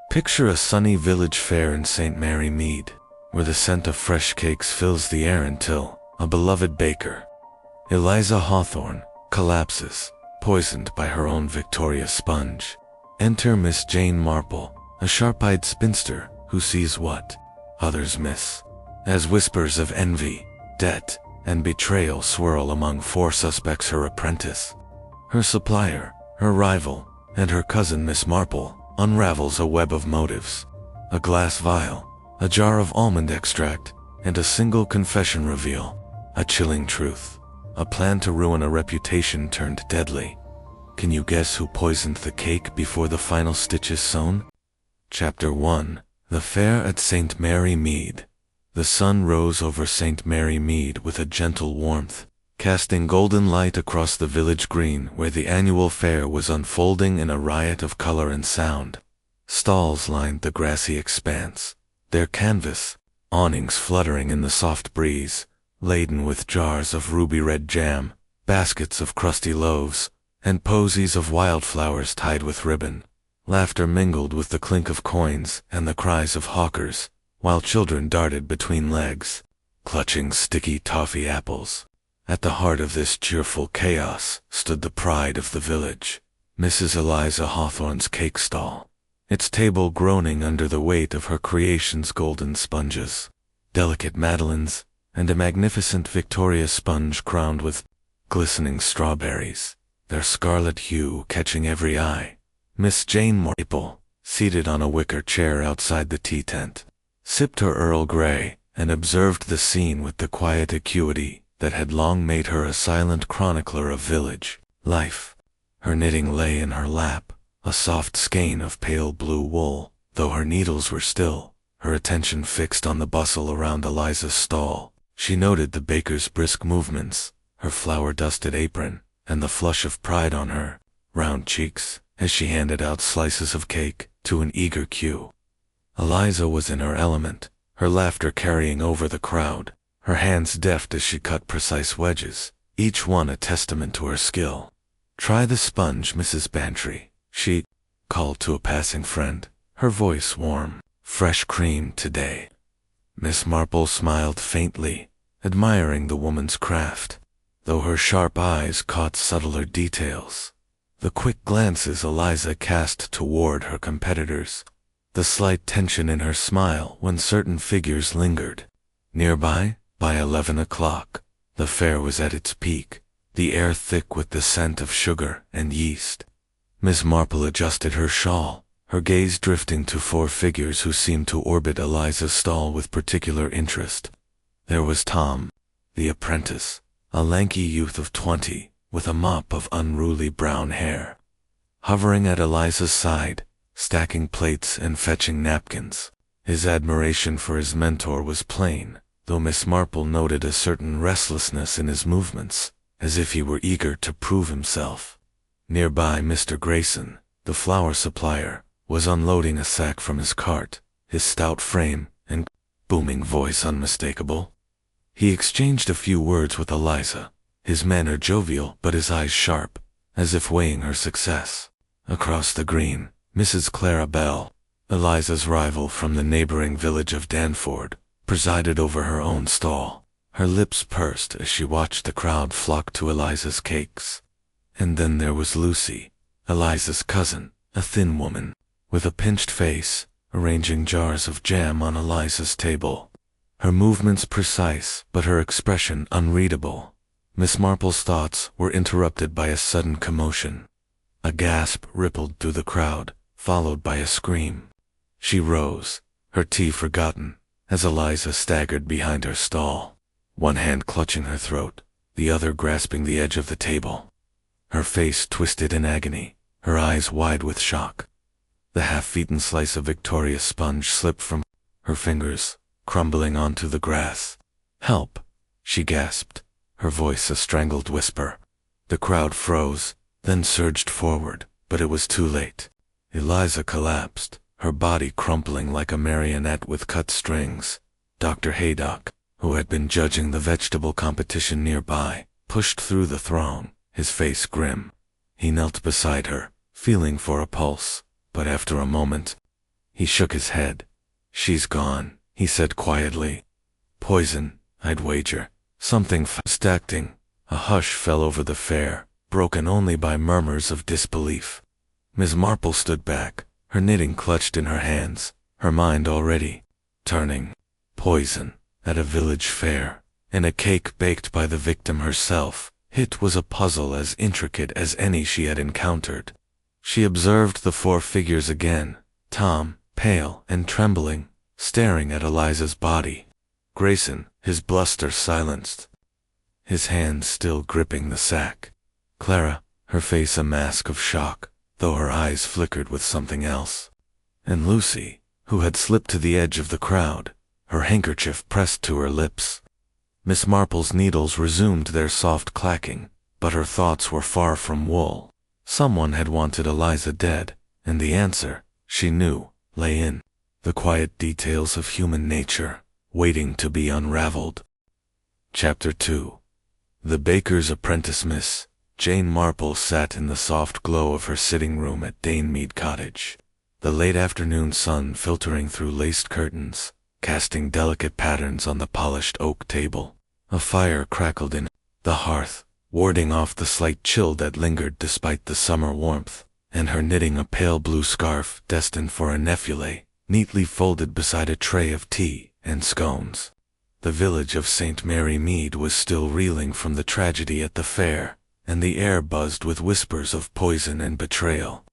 Picture a sunny village fair in St. Mary Mead, where the scent of fresh cakes fills the air until a beloved baker, Eliza Hawthorne, collapses, poisoned by her own Victoria sponge. Enter Miss Jane Marple, a sharp-eyed spinster who sees what others miss. As whispers of envy, debt, and betrayal swirl among four suspects: her apprentice, her supplier, her rival, and her cousin Miss Marple, unravels a web of motives. A glass vial, a jar of almond extract, and a single confession reveal a chilling truth, a plan to ruin a reputation turned deadly. Can you guess who poisoned the cake before the final stitch is sewn? Chapter 1. The Fair at St. Mary Mead. The sun rose over St. Mary Mead with a gentle warmth, casting golden light across the village green where the annual fair was unfolding in a riot of color and sound. Stalls lined the grassy expanse, their canvas awnings fluttering in the soft breeze, laden with jars of ruby-red jam, baskets of crusty loaves, and posies of wildflowers tied with ribbon. Laughter mingled with the clink of coins and the cries of hawkers, while children darted between legs, clutching sticky toffee apples. At the heart of this cheerful chaos stood the pride of the village, Mrs. Eliza Hawthorne's cake stall, its table groaning under the weight of her creation's golden sponges, delicate madeleines, and a magnificent Victoria sponge crowned with glistening strawberries, their scarlet hue catching every eye. Miss Jane Marple, seated on a wicker chair outside the tea tent, sipped her Earl Grey and observed the scene with the quiet acuity that had long made her a silent chronicler of village life. Her knitting lay in her lap, a soft skein of pale blue wool, though her needles were still, her attention fixed on the bustle around Eliza's stall. She noted the baker's brisk movements, her flour-dusted apron, and the flush of pride on her round cheeks as she handed out slices of cake to an eager queue. Eliza was in her element, her laughter carrying over the crowd, her hands deft as she cut precise wedges, each one a testament to her skill. "Try the sponge, Mrs. Bantry," she called to a passing friend, her voice warm. "Fresh cream today." Miss Marple smiled faintly, admiring the woman's craft, though her sharp eyes caught subtler details. The quick glances Eliza cast toward her competitors, the slight tension in her smile when certain figures lingered. Nearby, by 11 o'clock, the fair was at its peak, the air thick with the scent of sugar and yeast. Miss Marple adjusted her shawl, her gaze drifting to four figures who seemed to orbit Eliza's stall with particular interest. There was Tom, the apprentice, a lanky youth of 20, with a mop of unruly brown hair, hovering at Eliza's side, stacking plates and fetching napkins. His admiration for his mentor was plain, though Miss Marple noted a certain restlessness in his movements, as if he were eager to prove himself. Nearby, Mr. Grayson, the flour supplier, was unloading a sack from his cart, his stout frame and booming voice unmistakable. He exchanged a few words with Eliza, his manner jovial but his eyes sharp, as if weighing her success. Across the green, Mrs. Clara Bell, Eliza's rival from the neighboring village of Danford, presided over her own stall, her lips pursed as she watched the crowd flock to Eliza's cakes. And then there was Lucy, Eliza's cousin, a thin woman, with a pinched face, arranging jars of jam on Eliza's table. Her movements precise, but her expression unreadable. Miss Marple's thoughts were interrupted by a sudden commotion. A gasp rippled through the crowd, followed by a scream. She rose, her tea forgotten, as Eliza staggered behind her stall, one hand clutching her throat, the other grasping the edge of the table. Her face twisted in agony, her eyes wide with shock. The half-eaten slice of Victoria sponge slipped from her fingers, crumbling onto the grass. "Help!" she gasped, her voice a strangled whisper. The crowd froze, then surged forward, but it was too late. Eliza collapsed, her body crumpling like a marionette with cut strings. Dr. Haydock, who had been judging the vegetable competition nearby, pushed through the throng, his face grim. He knelt beside her, feeling for a pulse, but after a moment, He shook his head. She's gone, he said quietly. Poison, I'd wager. Something acting. A hush fell over the fair, broken only by murmurs of disbelief. Miss Marple stood back, her knitting clutched in her hands, her mind already turning. Poison, at a village fair, in a cake baked by the victim herself. It was a puzzle as intricate as any she had encountered. She observed the four figures again, Tom, pale and trembling, staring at Eliza's body. Grayson, his bluster silenced, his hands still gripping the sack. Clara, her face a mask of shock, though her eyes flickered with something else. And Lucy, who had slipped to the edge of the crowd, her handkerchief pressed to her lips. Miss Marple's needles resumed their soft clacking, but her thoughts were far from wool. Someone had wanted Eliza dead, and the answer, she knew, lay in the quiet details of human nature, waiting to be unraveled. Chapter 2. The baker's apprentice. Miss Jane Marple sat in the soft glow of her sitting room at Mead Cottage, the late afternoon sun filtering through laced curtains, casting delicate patterns on the polished oak table. A fire crackled in the hearth, warding off the slight chill that lingered despite the summer warmth, and her knitting a pale blue scarf destined for a neffule, neatly folded beside a tray of tea and scones. The village of St. Mary Mead was still reeling from the tragedy at the fair, and the air buzzed with whispers of poison and betrayal.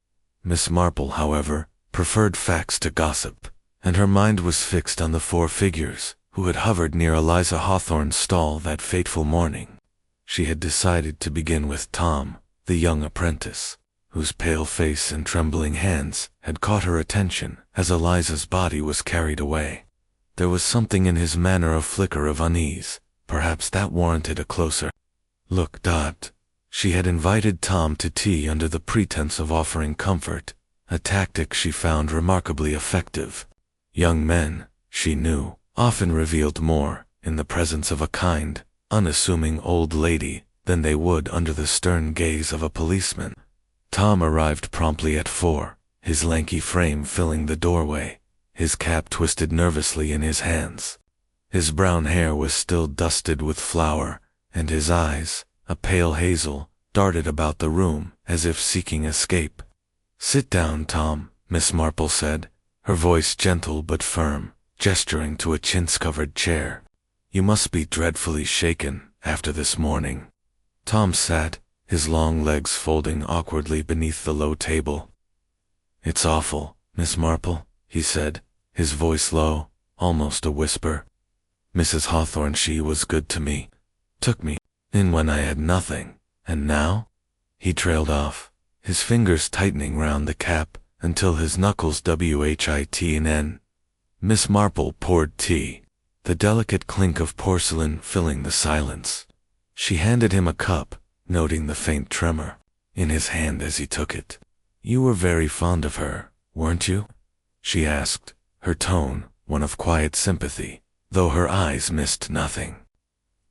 Miss Marple, however, preferred facts to gossip, and her mind was fixed on the four figures who had hovered near Eliza Hawthorne's stall that fateful morning. She had decided to begin with Tom, the young apprentice, whose pale face and trembling hands had caught her attention as Eliza's body was carried away. There was something in his manner, a flicker of unease. Perhaps that warranted a closer look. She had invited Tom to tea under the pretense of offering comfort, a tactic she found remarkably effective. Young men, she knew, often revealed more in the presence of a kind, unassuming old lady than they would under the stern gaze of a policeman. Tom arrived promptly at 4, his lanky frame filling the doorway, his cap twisted nervously in his hands. His brown hair was still dusted with flour, and his eyes, a pale hazel, darted about the room as if seeking escape. "Sit down, Tom," Miss Marple said, her voice gentle but firm, gesturing to a chintz-covered chair. "You must be dreadfully shaken after this morning." Tom sat, his long legs folding awkwardly beneath the low table. "It's awful, Miss Marple," he said, his voice low, almost a whisper. "Mrs. Hawthorne, she was good to me, took me in when I had nothing, and now?" He trailed off, his fingers tightening round the cap until his knuckles whiten. Miss Marple poured tea, the delicate clink of porcelain filling the silence. She handed him a cup, noting the faint tremor in his hand as he took it. "You were very fond of her, weren't you?" she asked, her tone one of quiet sympathy, though her eyes missed nothing.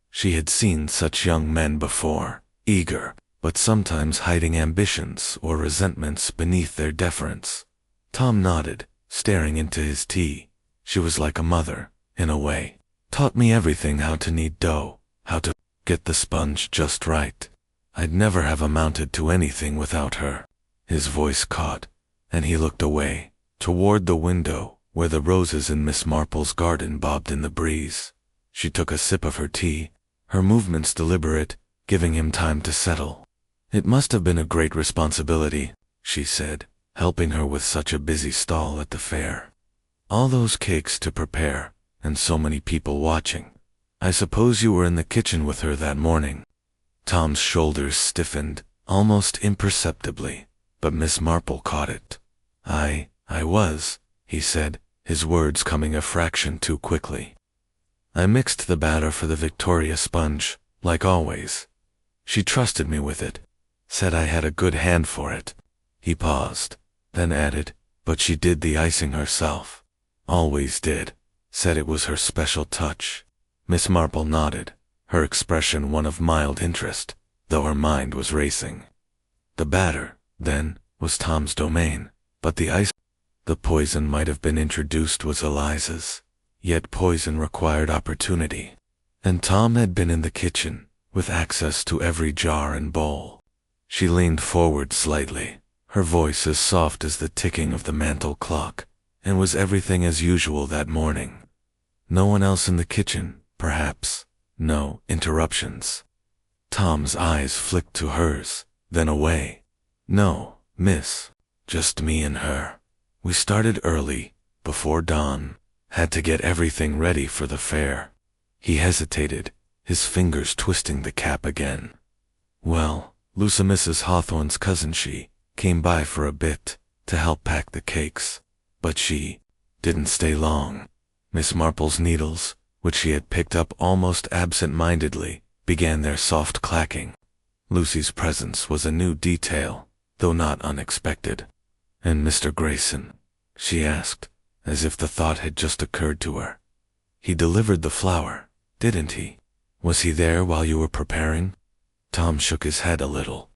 She had seen such young men before, eager, but sometimes hiding ambitions or resentments beneath their deference. Tom nodded, staring into his tea. "She was like a mother, in a way. Taught me everything, how to knead dough, how to get the sponge just right. I'd never have amounted to anything without her." His voice caught, and he looked away, toward the window, where the roses in Miss Marple's garden bobbed in the breeze. She took a sip of her tea, her movements deliberate, giving him time to settle. "It must have been a great responsibility," she said, helping her with such a busy stall at the fair. "All those cakes to prepare, and so many people watching. I suppose you were in the kitchen with her that morning." Tom's shoulders stiffened, almost imperceptibly, but Miss Marple caught it. I was," he said, his words coming a fraction too quickly. "I mixed the batter for the Victoria sponge, like always. She trusted me with it, said I had a good hand for it." He paused, then added, "But she did the icing herself. Always did. Said it was her special touch." Miss Marple nodded, her expression one of mild interest, though her mind was racing. The batter, then, was Tom's domain, but the ice, The poison might have been introduced was Eliza's, yet poison required opportunity. And Tom had been in the kitchen, with access to every jar and bowl. She leaned forward slightly, her voice as soft as the ticking of the mantel clock, and was everything as usual that morning. No one else in the kitchen, perhaps. No interruptions. Tom's eyes flicked to hers, then away. No, miss. Just me and her. We started early, before dawn. Had to get everything ready for the fair. He hesitated, his fingers twisting the cap again. Well, Lucy Mrs. Hawthorne's cousin, she came by for a bit, to help pack the cakes. But she didn't stay long. Miss Marple's needles, which she had picked up almost absent-mindedly, began their soft clacking. Lucy's presence was a new detail, though not unexpected. "And Mr. Grayson?" she asked, as if the thought had just occurred to her. "He delivered the flour, didn't he? Was he there while you were preparing?" Tom shook his head a little.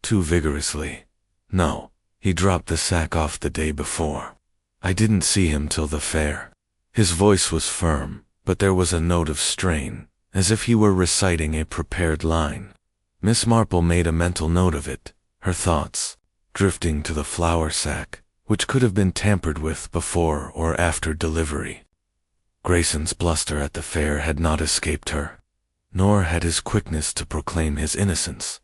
Too vigorously. "No, he dropped the sack off the day before. I didn't see him till the fair." His voice was firm, but there was a note of strain, as if he were reciting a prepared line. Miss Marple made a mental note of it, her thoughts drifting to the flour sack, which could have been tampered with before or after delivery. Grayson's bluster at the fair had not escaped her, nor had his quickness to proclaim his innocence.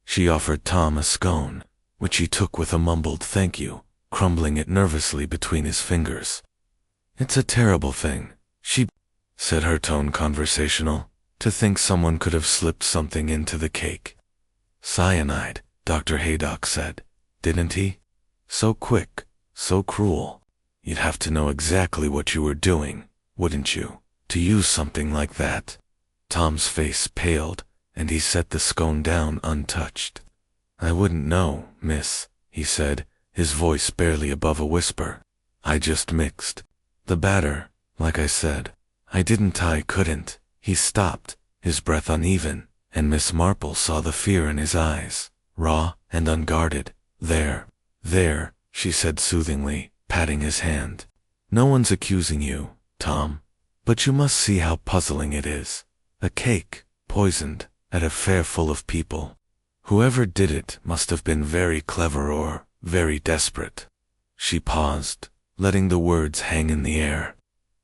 She offered Tom a scone, which he took with a mumbled thank you, crumbling it nervously between his fingers. "It's a terrible thing," she said, her tone conversational, "to think someone could have slipped something into the cake." "Cyanide," Dr. Haydock said, "didn't he? So quick, so cruel. You'd have to know exactly what you were doing, wouldn't you, to use something like that?" Tom's face paled, and he set the scone down untouched. "I wouldn't know, miss," he said, his voice barely above a whisper. "I just mixed the batter, like I said. I couldn't." He stopped, his breath uneven, and Miss Marple saw the fear in his eyes, raw and unguarded. There, she said soothingly, patting his hand. "No one's accusing you, Tom, but you must see how puzzling it is. A cake, poisoned, at a fair full of people. Whoever did it must have been very clever or very desperate." She paused, letting the words hang in the air.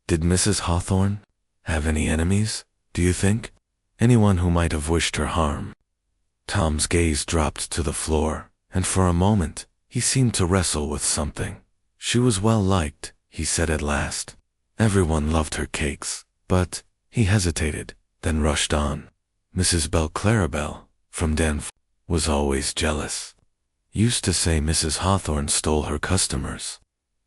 "Did Mrs. Hawthorne have any enemies, do you think? Anyone who might have wished her harm?" Tom's gaze dropped to the floor, and for a moment he seemed to wrestle with something. "She was well liked," he said at last. "Everyone loved her cakes, but—" he hesitated, then rushed on. "Mrs. Clarabelle, from Danf, was always jealous. Used to say Mrs. Hawthorne stole her customers.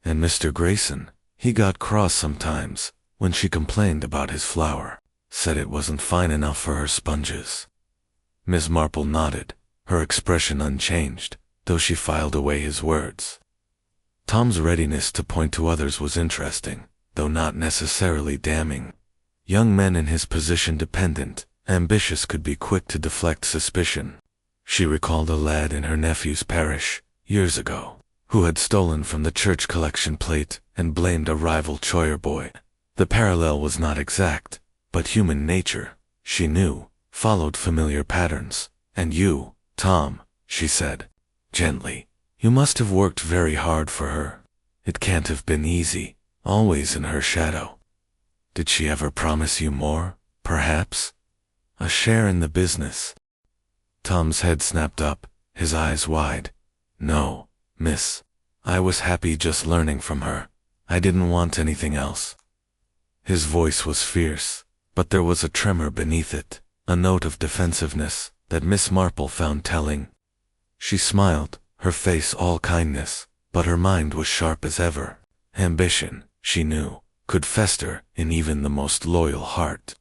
And Mr. Grayson, he got cross sometimes when she complained about his flour, said it wasn't fine enough for her sponges." Miss Marple nodded, her expression unchanged, though she filed away his words. Tom's readiness to point to others was interesting, though not necessarily damning. Young men in his position, dependent, ambitious, could be quick to deflect suspicion. She recalled a lad in her nephew's parish, years ago, who had stolen from the church collection plate and blamed a rival choir boy. The parallel was not exact, but human nature, she knew, followed familiar patterns. "And you, Tom," she said, gently, "you must have worked very hard for her. It can't have been easy, always in her shadow. Did she ever promise you more, perhaps? A share in the business?" Tom's head snapped up, his eyes wide. "No, miss. I was happy just learning from her. I didn't want anything else." His voice was fierce, but there was a tremor beneath it, a note of defensiveness that Miss Marple found telling. She smiled, her face all kindness, but her mind was sharp as ever. Ambition, she knew, could fester in even the most loyal heart.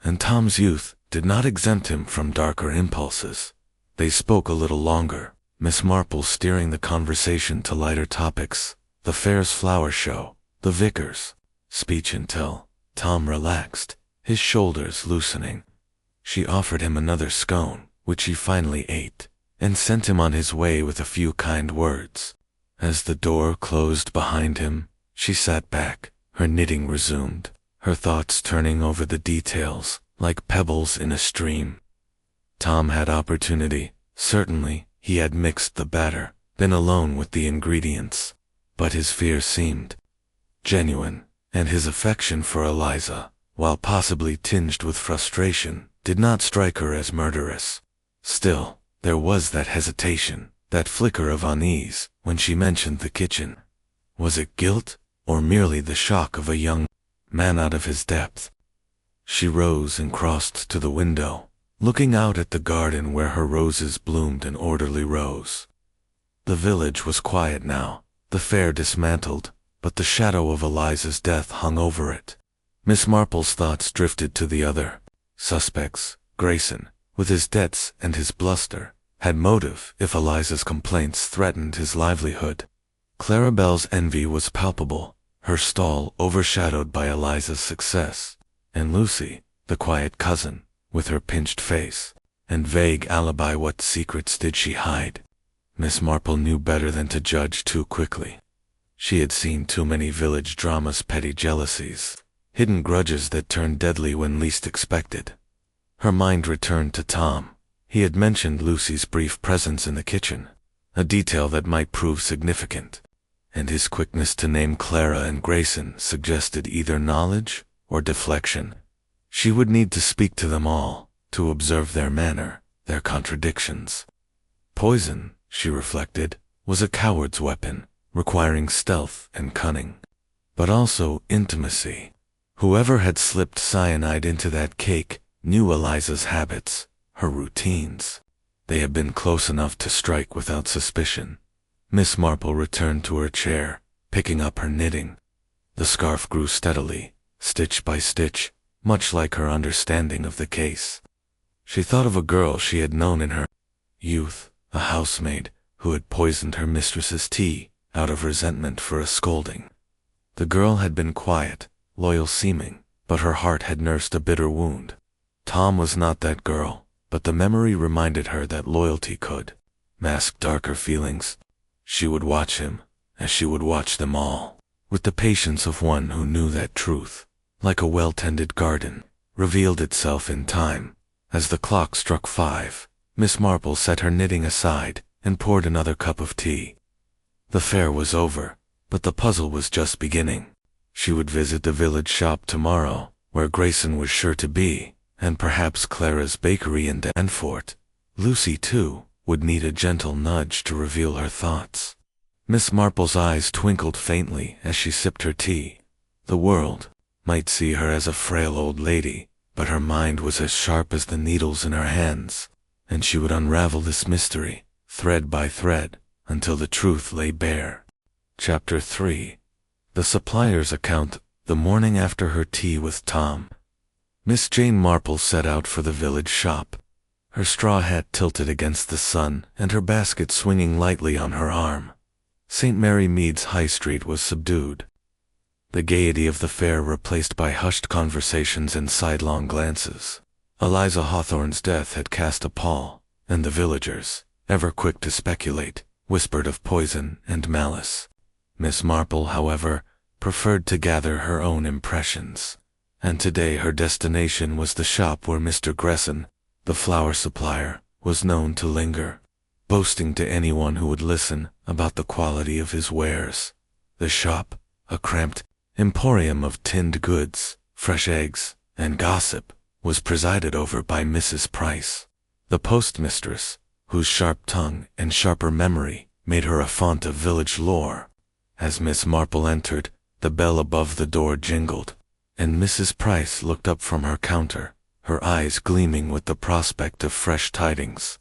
And Tom's youth did not exempt him from darker impulses. They spoke a little longer, Miss Marple steering the conversation to lighter topics, the fair's flower show, the vicar's speech, until Tom relaxed, his shoulders loosening. She offered him another scone, which he finally ate, and sent him on his way with a few kind words. As the door closed behind him, she sat back, her knitting resumed, her thoughts turning over the details, like pebbles in a stream. Tom had opportunity. Certainly, he had mixed the batter, been alone with the ingredients. But his fear seemed genuine, and his affection for Eliza, while possibly tinged with frustration, did not strike her as murderous. Still, there was that hesitation, that flicker of unease, when she mentioned the kitchen. Was it guilt, or merely the shock of a young man out of his depth? She rose and crossed to the window, looking out at the garden where her roses bloomed in orderly rows. The village was quiet now, the fair dismantled, but the shadow of Eliza's death hung over it. Miss Marple's thoughts drifted to the other suspects. Grayson, with his debts and his bluster, had motive if Eliza's complaints threatened his livelihood. Clarabelle's envy was palpable, her stall overshadowed by Eliza's success, and Lucy, the quiet cousin, with her pinched face and vague alibi, what secrets did she hide? Miss Marple knew better than to judge too quickly. She had seen too many village dramas, petty jealousies, hidden grudges that turned deadly when least expected. Her mind returned to Tom. He had mentioned Lucy's brief presence in the kitchen, a detail that might prove significant, and his quickness to name Clara and Grayson suggested either knowledge or deflection. She would need to speak to them all, to observe their manner, their contradictions. Poison, she reflected, was a coward's weapon, requiring stealth and cunning, but also intimacy. Whoever had slipped cyanide into that cake knew Eliza's habits, her routines. They had been close enough to strike without suspicion. Miss Marple returned to her chair, picking up her knitting. The scarf grew steadily, stitch by stitch, much like her understanding of the case. She thought of a girl she had known in her youth, a housemaid who had poisoned her mistress's tea out of resentment for a scolding. The girl had been quiet, loyal-seeming, but her heart had nursed a bitter wound. Tom was not that girl, but the memory reminded her that loyalty could mask darker feelings. She would watch him, as she would watch them all, with the patience of one who knew that truth, like a well-tended garden, revealed itself in time. As the clock struck 5, Miss Marple set her knitting aside and poured another cup of tea. The fair was over, but the puzzle was just beginning. She would visit the village shop tomorrow, where Grayson was sure to be, and perhaps Clara's bakery in Danfort. Lucy, too, would need a gentle nudge to reveal her thoughts. Miss Marple's eyes twinkled faintly as she sipped her tea. The world might see her as a frail old lady, but her mind was as sharp as the needles in her hands, and she would unravel this mystery, thread by thread, until the truth lay bare. Chapter 3. The supplier's account. The morning after her tea with Tom, Miss Jane Marple set out for the village shop, her straw hat tilted against the sun and her basket swinging lightly on her arm. St. Mary Mead's High Street was subdued, the gaiety of the fair replaced by hushed conversations and sidelong glances. Eliza Hawthorne's death had cast a pall, and the villagers, ever quick to speculate, whispered of poison and malice. Miss Marple, however, preferred to gather her own impressions, and today her destination was the shop where Mr. Gresson, the flower supplier, was known to linger, boasting to anyone who would listen about the quality of his wares. The shop, a cramped emporium of tinned goods, fresh eggs, and gossip, was presided over by Mrs. Price, the postmistress, whose sharp tongue and sharper memory made her a font of village lore. As Miss Marple entered, the bell above the door jingled, and Mrs. Price looked up from her counter, her eyes gleaming with the prospect of fresh tidings.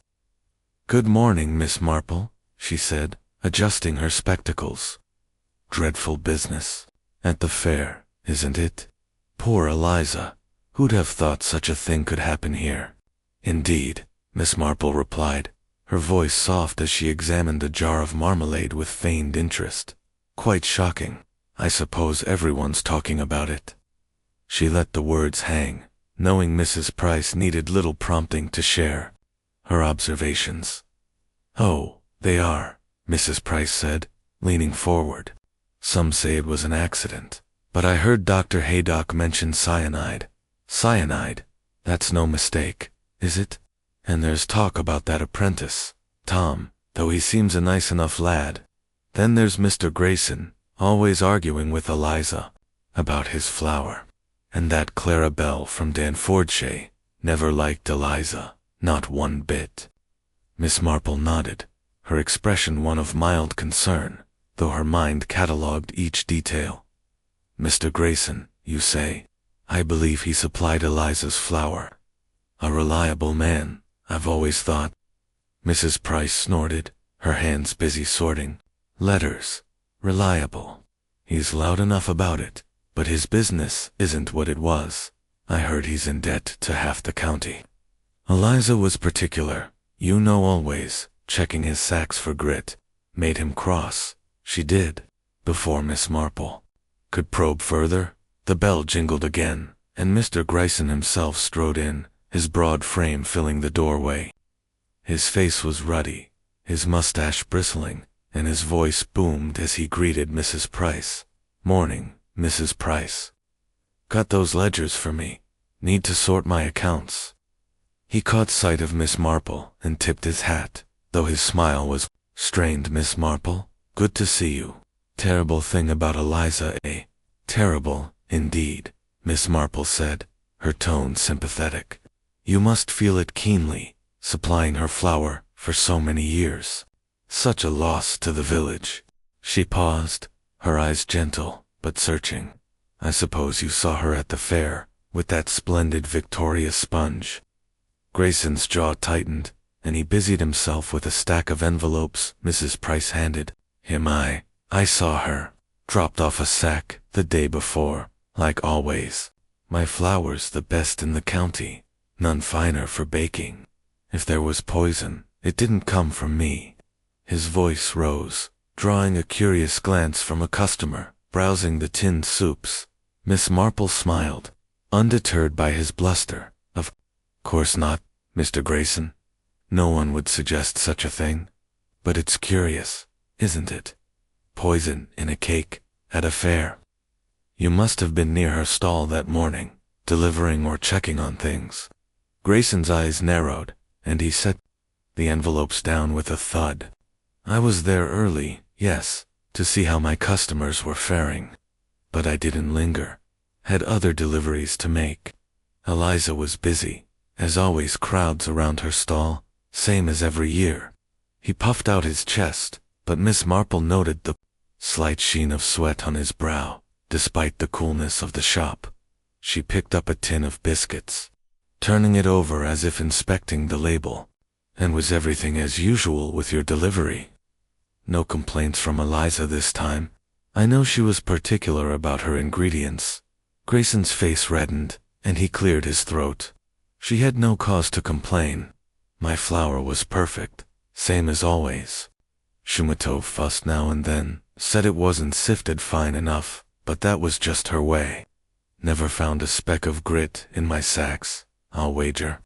"Good morning, Miss Marple," she said, adjusting her spectacles. "Dreadful business at the fair, isn't it? Poor Eliza. Who'd have thought such a thing could happen here?" "Indeed," Miss Marple replied, her voice soft as she examined a jar of marmalade with feigned interest. "Quite shocking. I suppose everyone's talking about it." She let the words hang, knowing Mrs. Price needed little prompting to share her observations. "Oh, they are," Mrs. Price said, leaning forward. Some say it was an accident, but I heard Dr. Haydock mention cyanide. Cyanide? That's no mistake, is it? And there's talk about that apprentice, Tom, though he seems a nice enough lad. Then there's Mr. Grayson, always arguing with Eliza about his flower. And that Clara Belle from Danfordshire never liked Eliza, not one bit. Miss Marple nodded, her expression one of mild concern, though her mind catalogued each detail. Mr. Grayson, you say? I believe he supplied Eliza's flower. A reliable man, I've always thought. Mrs. Price snorted, her hands busy sorting. Letters. Reliable. He's loud enough about it, but his business isn't what it was. I heard he's in debt to half the county. Eliza was particular, you know, always checking his sacks for grit. Made him cross. She did, before Miss Marple could probe further. The bell jingled again, and Mr. Grayson himself strode in, his broad frame filling the doorway. His face was ruddy, his mustache bristling, and his voice boomed as he greeted Mrs. Price. Morning, Mrs. Price. Got those ledgers for me? Need to sort my accounts. He caught sight of Miss Marple and tipped his hat, though his smile was strained. Miss Marple, good to see you. Terrible thing about Eliza, eh? Terrible, indeed, Miss Marple said, her tone sympathetic. You must feel it keenly, supplying her flower for so many years. Such a loss to the village. She paused, her eyes gentle but searching. I suppose you saw her at the fair, with that splendid Victoria sponge. Grayson's jaw tightened, and he busied himself with a stack of envelopes Mrs. Price handed him. I saw her. Dropped off a sack the day before, like always. My flower's the best in the county, none finer for baking. If there was poison, it didn't come from me. His voice rose, drawing a curious glance from a customer browsing the tinned soups. Miss Marple smiled, undeterred by his bluster. Of course not, Mr. Grayson. No one would suggest such a thing. But it's curious, isn't it? Poison in a cake, at a fair. You must have been near her stall that morning, delivering or checking on things. Grayson's eyes narrowed, and he set the envelopes down with a thud. I was there early, yes, to see how my customers were faring. But I didn't linger. Had other deliveries to make. Eliza was busy, as always, crowds around her stall, same as every year. He puffed out his chest, but Miss Marple noted the slight sheen of sweat on his brow, despite the coolness of the shop. She picked up a tin of biscuits, turning it over as if inspecting the label. And was everything as usual with your delivery? No complaints from Eliza this time. I know she was particular about her ingredients. Grayson's face reddened, and he cleared his throat. She had no cause to complain. My flour was perfect, same as always. Shumatov fussed now and then, said it wasn't sifted fine enough, but that was just her way. Never found a speck of grit in my sacks, I'll wager.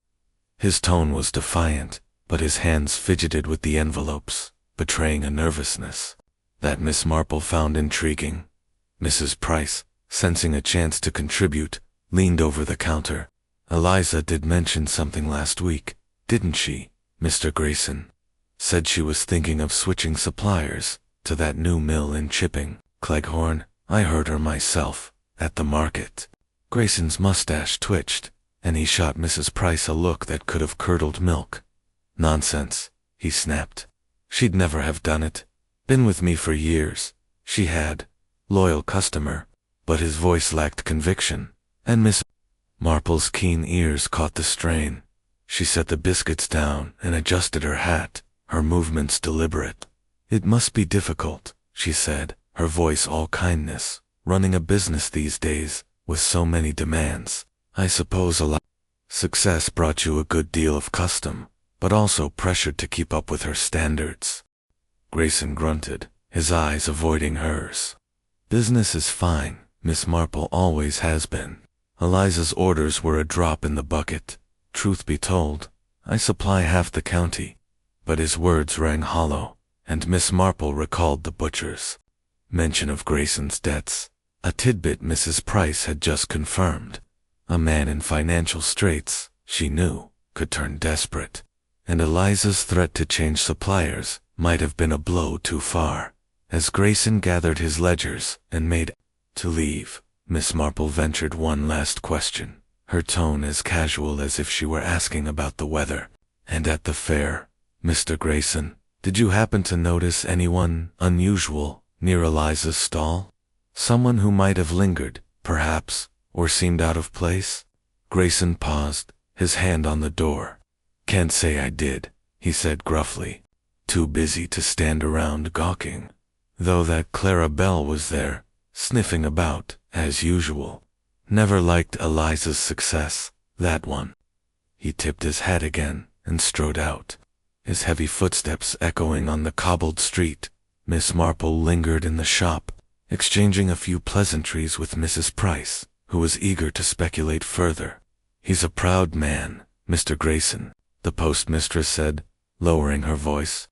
His tone was defiant, but his hands fidgeted with the envelopes, betraying a nervousness that Miss Marple found intriguing. Mrs. Price, sensing a chance to contribute, leaned over the counter. Eliza did mention something last week, didn't she, Mr. Grayson? Said she was thinking of switching suppliers to that new mill in Chipping, Cleghorn. I heard her myself, at the market. Grayson's mustache twitched, and he shot Mrs. Price a look that could have curdled milk. Nonsense, he snapped. She'd never have done it. Been with me for years. She had. Loyal customer. But his voice lacked conviction, and Miss Marple's keen ears caught the strain. She set the biscuits down and adjusted her hat, her movements deliberate. It must be difficult, she said, her voice all kindness, running a business these days, with so many demands. I suppose a lot. Success brought you a good deal of custom, but also pressured to keep up with her standards. Grayson grunted, his eyes avoiding hers. Business is fine, Miss Marple always has been. Eliza's orders were a drop in the bucket. Truth be told, I supply half the county. But his words rang hollow, and Miss Marple recalled the butcher's mention of Grayson's debts, a tidbit Mrs. Price had just confirmed. A man in financial straits, she knew, could turn desperate, and Eliza's threat to change suppliers might have been a blow too far. As Grayson gathered his ledgers and made to leave, Miss Marple ventured one last question, her tone as casual as if she were asking about the weather. "And at the fair, Mr. Grayson, did you happen to notice anyone unusual near Eliza's stall? Someone who might have lingered, perhaps, or seemed out of place?" Grayson paused, his hand on the door. "Can't say I did," he said gruffly. "Too busy to stand around gawking. Though that Clara Bell was there, sniffing about, as usual. Never liked Eliza's success, that one." He tipped his hat again and strode out, his heavy footsteps echoing on the cobbled street. Miss Marple lingered in the shop, exchanging a few pleasantries with Mrs. Price, who was eager to speculate further. "He's a proud man, Mr. Grayson," the postmistress said, lowering her voice.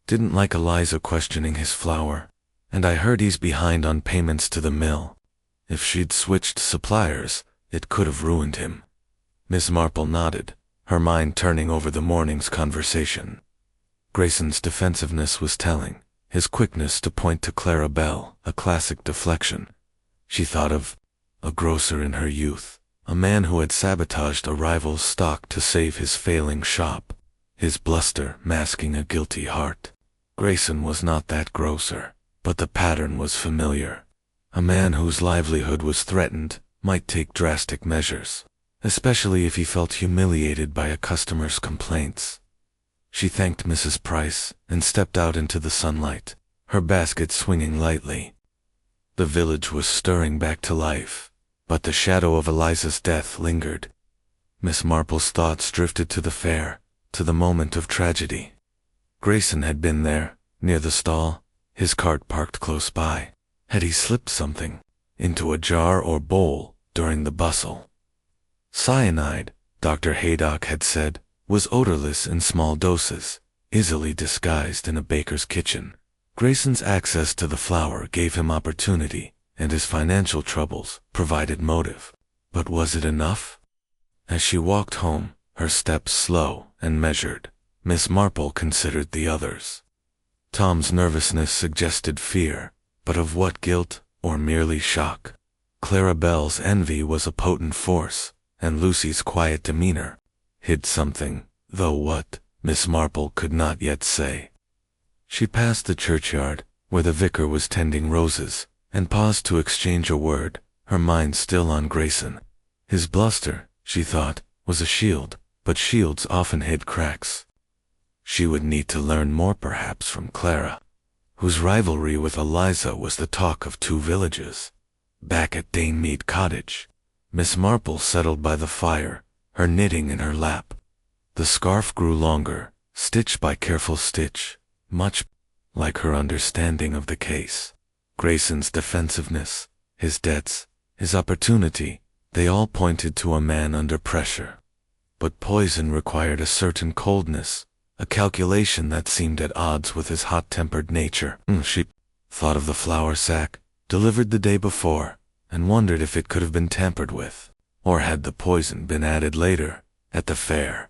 "Didn't like Eliza questioning his flour, and I heard he's behind on payments to the mill. If she'd switched suppliers, it could have ruined him." Miss Marple nodded, her mind turning over the morning's conversation. Grayson's defensiveness was telling, his quickness to point to Clara Bell, a classic deflection. She thought of a grocer in her youth, a man who had sabotaged a rival's stock to save his failing shop, his bluster masking a guilty heart. Grayson was not that grocer, but the pattern was familiar. A man whose livelihood was threatened might take drastic measures, especially if he felt humiliated by a customer's complaints. She thanked Mrs. Price and stepped out into the sunlight, her basket swinging lightly. The village was stirring back to life, but the shadow of Eliza's death lingered. Miss Marple's thoughts drifted to the fair, to the moment of tragedy. Grayson had been there, near the stall, his cart parked close by. Had he slipped something into a jar or bowl during the bustle? Cyanide, Dr. Haydock had said, was odorless in small doses, easily disguised in a baker's kitchen. Grayson's access to the flour gave him opportunity, and his financial troubles provided motive. But was it enough? As she walked home, her steps slow and measured, Miss Marple considered the others. Tom's nervousness suggested fear, but of what guilt or merely shock? Clara Bell's envy was a potent force, and Lucy's quiet demeanor hid something, though what, Miss Marple could not yet say. She passed the churchyard, where the vicar was tending roses, and paused to exchange a word, her mind still on Grayson. His bluster, she thought, was a shield, but shields often hid cracks. She would need to learn more perhaps from Clara, whose rivalry with Eliza was the talk of two villages. Back at Dame Mead cottage, Miss Marple settled by the fire, her knitting in her lap. The scarf grew longer, stitch by careful stitch, much like her understanding of the case. Grayson's defensiveness, his debts, his opportunity, they all pointed to a man under pressure. But poison required a certain coldness, a calculation that seemed at odds with his hot-tempered nature. She thought of the flour sack, delivered the day before, and wondered if it could have been tampered with, or had the poison been added later, at the fair.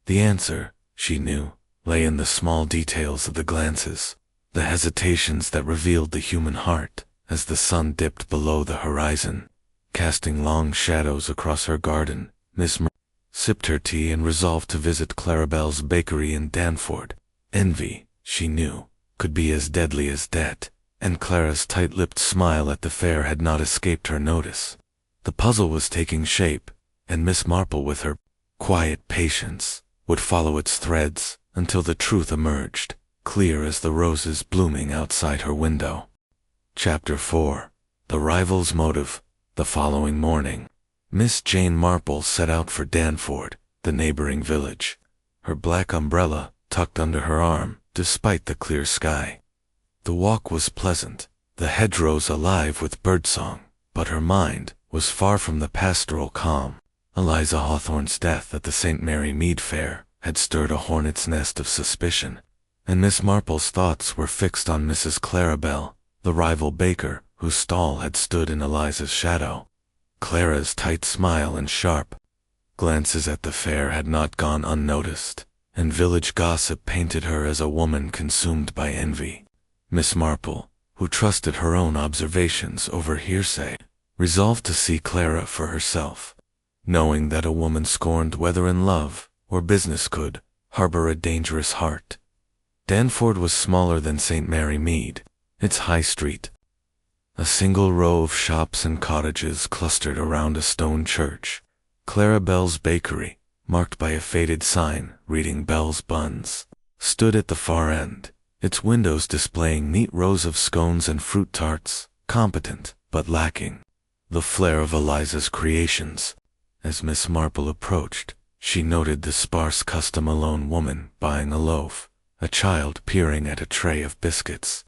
The answer, she knew, lay in the small details of the glances, the hesitations that revealed the human heart, as the sun dipped below the horizon, casting long shadows across her garden. Miss Marple sipped her tea and resolved to visit Clara Bell's bakery in Danford. Envy, she knew, could be as deadly as debt, and Clara's tight-lipped smile at the fair had not escaped her notice. The puzzle was taking shape, and Miss Marple, with her quiet patience, would follow its threads until the truth emerged, clear as the roses blooming outside her window. Chapter 4. The Rival's Motive. The following morning, Miss Jane Marple set out for Danford, the neighboring village, her black umbrella tucked under her arm, despite the clear sky. The walk was pleasant, the hedgerows alive with birdsong, but her mind was far from the pastoral calm. Eliza Hawthorne's death at the St. Mary Mead Fair had stirred a hornet's nest of suspicion. and Miss Marple's thoughts were fixed on Mrs. Clarabelle, the rival baker, whose stall had stood in Eliza's shadow. Clara's tight smile and sharp glances at the fair had not gone unnoticed, and village gossip painted her as a woman consumed by envy. Miss Marple, who trusted her own observations over hearsay, resolved to see Clara for herself, knowing that a woman scorned whether in love or business could harbor a dangerous heart. Danford was smaller than St. Mary Mead, its high street. A single row of shops and cottages clustered around a stone church. Clarabelle's bakery, marked by a faded sign reading Bell's Buns, stood at the far end, its windows displaying neat rows of scones and fruit tarts, competent but lacking the flair of Eliza's creations. As Miss Marple approached, she noted the sparse custom-alone woman buying a loaf, a child peering at a tray of biscuits.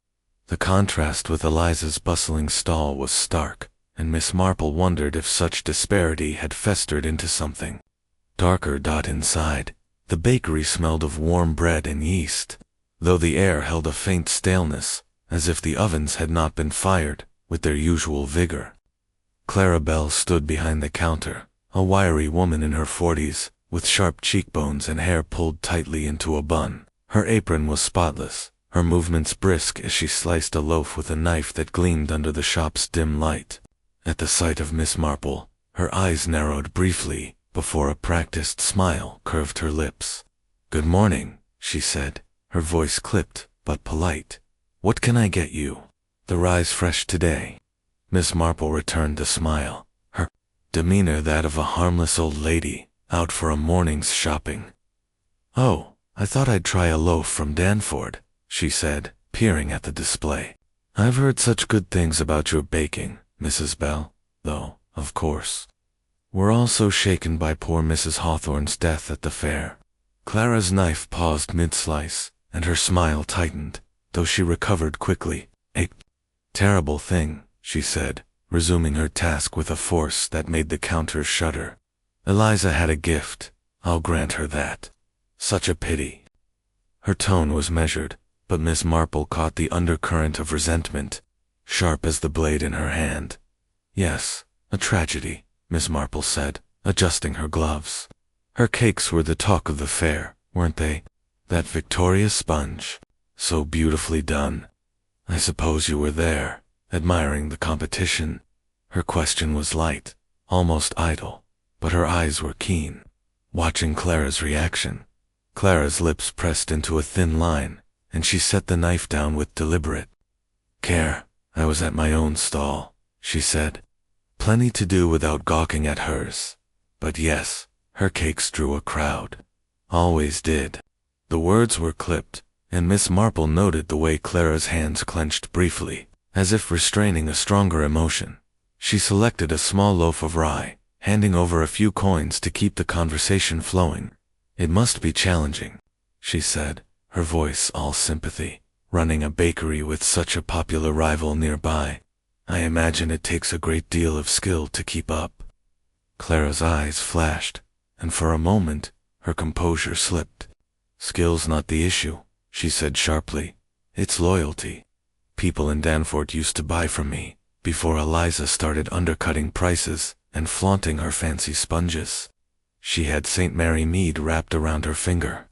The contrast with Eliza's bustling stall was stark, and Miss Marple wondered if such disparity had festered into something darker. Inside, the bakery smelled of warm bread and yeast, though the air held a faint staleness, as if the ovens had not been fired with their usual vigor. Clarabelle stood behind the counter, a wiry woman in her 40s, with sharp cheekbones and hair pulled tightly into a bun. Her apron was spotless, her movements brisk as she sliced a loaf with a knife that gleamed under the shop's dim light. At the sight of Miss Marple, her eyes narrowed briefly before a practiced smile curved her lips. "Good morning," she said, her voice clipped but polite. "What can I get you? The rye's fresh today." Miss Marple returned the smile, her demeanor that of a harmless old lady out for a morning's shopping. "Oh, I thought I'd try a loaf from Danford," she said, peering at the display. "I've heard such good things about your baking, Mrs. Bell, though, of course, we're all so shaken by poor Mrs. Hawthorne's death at the fair." Clara's knife paused mid-slice, and her smile tightened, though she recovered quickly. "A terrible thing," she said, resuming her task with a force that made the counters shudder. "Eliza had a gift, I'll grant her that. Such a pity." Her tone was measured, but Miss Marple caught the undercurrent of resentment, sharp as the blade in her hand. "Yes, a tragedy," Miss Marple said, adjusting her gloves. "Her cakes were the talk of the fair, weren't they? That Victoria sponge, so beautifully done. I suppose you were there, admiring the competition." Her question was light, almost idle, but her eyes were keen, watching Clara's reaction. Clara's lips pressed into a thin line, and she set the knife down with deliberate care. "I was at my own stall," she said. "Plenty to do without gawking at hers. But yes, her cakes drew a crowd. Always did." The words were clipped, and Miss Marple noted the way Clara's hands clenched briefly, as if restraining a stronger emotion. She selected a small loaf of rye, handing over a few coins to keep the conversation flowing. "It must be challenging," she said, her voice all sympathy, "running a bakery with such a popular rival nearby. I imagine it takes a great deal of skill to keep up." Clara's eyes flashed, and for a moment her composure slipped. "Skill's not the issue," she said sharply. "It's loyalty. People in Danford used to buy from me before Eliza started undercutting prices and flaunting her fancy sponges." She had St. Mary Mead wrapped around her finger.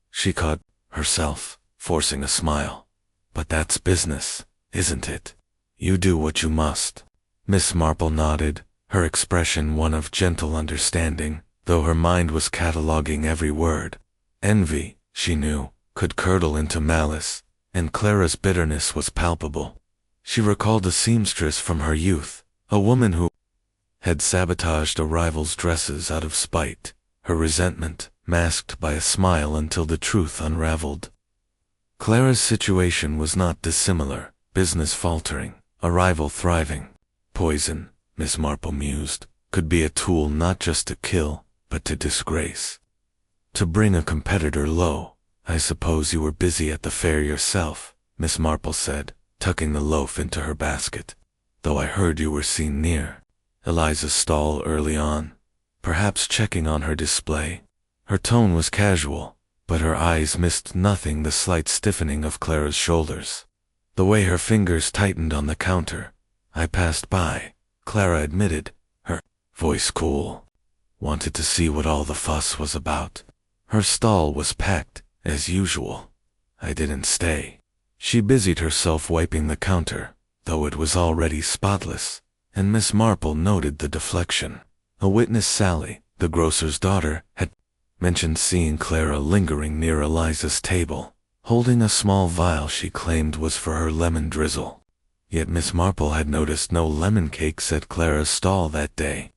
She caught herself, forcing a smile. "But that's business, isn't it? You do what you must." Miss Marple nodded, her expression one of gentle understanding, though her mind was cataloguing every word. Envy, she knew, could curdle into malice, and Clara's bitterness was palpable. She recalled a seamstress from her youth, a woman who had sabotaged a rival's dresses out of spite, her resentment masked by a smile until the truth unraveled. Clara's situation was not dissimilar, business faltering, a rival thriving. Poison, Miss Marple mused, could be a tool not just to kill, but to disgrace. To bring a competitor low. "I suppose you were busy at the fair yourself," Miss Marple said, tucking the loaf into her basket. "Though I heard you were seen near Eliza's stall early on, perhaps checking on her display." Her tone was casual, but her eyes missed nothing, the slight stiffening of Clara's shoulders, the way her fingers tightened on the counter. "I passed by," Clara admitted, her voice cool. "Wanted to see what all the fuss was about. Her stall was packed, as usual. I didn't stay." She busied herself wiping the counter, though it was already spotless, and Miss Marple noted the deflection. A witness, Sally, the grocer's daughter, had mentioned seeing Clara lingering near Eliza's table, holding a small vial she claimed was for her lemon drizzle. Yet Miss Marple had noticed no lemon cakes at Clara's stall that day,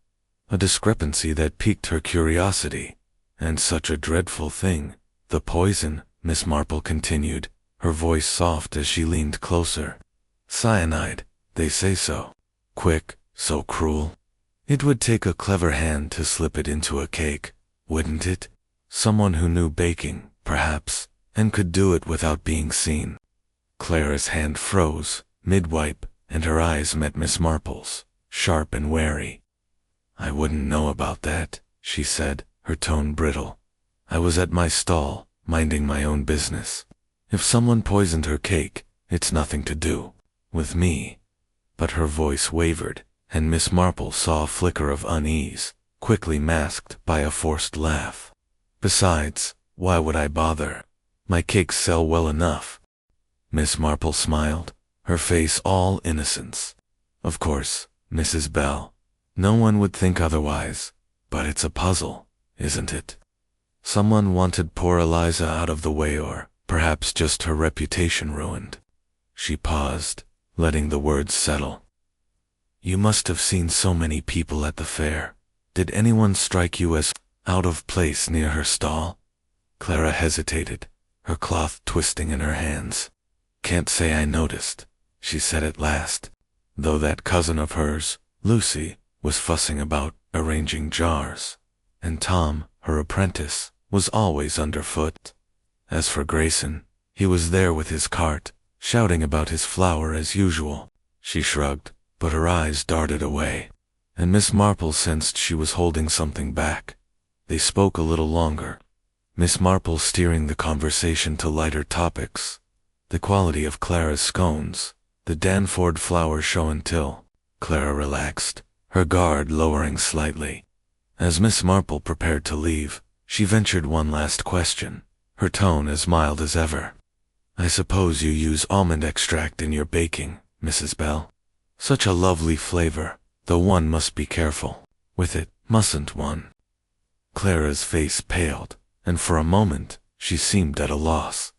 a discrepancy that piqued her curiosity. "And such a dreadful thing, the poison," Miss Marple continued, her voice soft as she leaned closer. "Cyanide, they say so. Quick, so cruel. It would take a clever hand to slip it into a cake, wouldn't it? Someone who knew baking, perhaps, and could do it without being seen." Clara's hand froze mid-wipe, and her eyes met Miss Marple's, sharp and wary. "I wouldn't know about that," she said, her tone brittle. "I was at my stall, minding my own business. If someone poisoned her cake, it's nothing to do with me." But her voice wavered, and Miss Marple saw a flicker of unease, quickly masked by a forced laugh. "Besides, why would I bother? My cakes sell well enough." Miss Marple smiled, her face all innocence. "Of course, Mrs. Bell. No one would think otherwise, but it's a puzzle, isn't it? Someone wanted poor Eliza out of the way, or perhaps just her reputation ruined." She paused, letting the words settle. "You must have seen so many people at the fair. Did anyone strike you as out of place near her stall?" Clara hesitated, her cloth twisting in her hands. "Can't say I noticed," she said at last, "though that cousin of hers, Lucy, was fussing about arranging jars, and Tom, her apprentice, was always underfoot. As for Grayson, he was there with his cart, shouting about his flour as usual." She shrugged, but her eyes darted away, and Miss Marple sensed she was holding something back. They spoke a little longer, Miss Marple steering the conversation to lighter topics. The quality of Clara's scones, the Danford flour show until Clara relaxed, her guard lowering slightly. As Miss Marple prepared to leave, she ventured one last question, her tone as mild as ever. "I suppose you use almond extract in your baking, Mrs. Bell? Such a lovely flavor, though one must be careful with it, mustn't one?" Clara's face paled, and for a moment she seemed at a loss.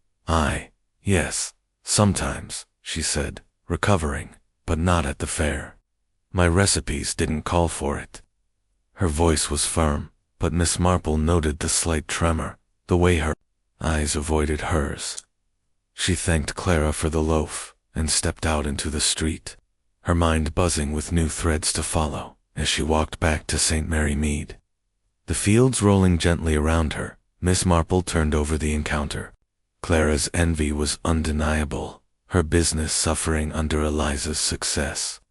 Yes, sometimes," she said, recovering, "but not at the fair. My recipes didn't call for it." Her voice was firm, but Miss Marple noted the slight tremor, the way her eyes avoided hers. She thanked Clara for the loaf, and stepped out into the street, her mind buzzing with new threads to follow as she walked back to St. Mary Mead. The fields rolling gently around her, Miss Marple turned over the encounter. Clara's envy was undeniable, her business suffering under Eliza's success.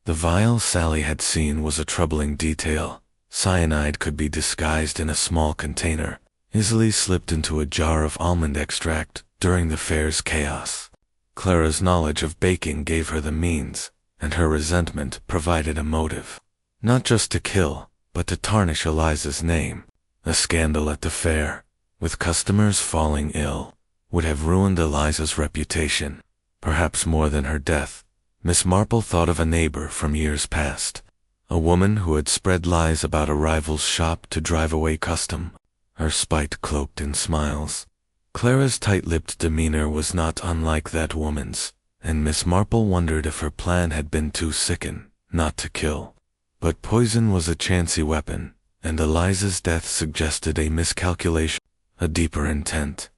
The vial Sally had seen was a troubling detail. Cyanide could be disguised in a small container, easily slipped into a jar of almond extract during the fair's chaos. Clara's knowledge of baking gave her the means, and her resentment provided a motive. Not just to kill, but to tarnish Eliza's name. A scandal at the fair, with customers falling ill, would have ruined Eliza's reputation, perhaps more than her death. Miss Marple thought of a neighbor from years past, a woman who had spread lies about a rival's shop to drive away custom, her spite cloaked in smiles. Clara's tight-lipped demeanor was not unlike that woman's, and Miss Marple wondered if her plan had been to sicken, not to kill. But poison was a chancy weapon, and Eliza's death suggested a miscalculation, a deeper intent.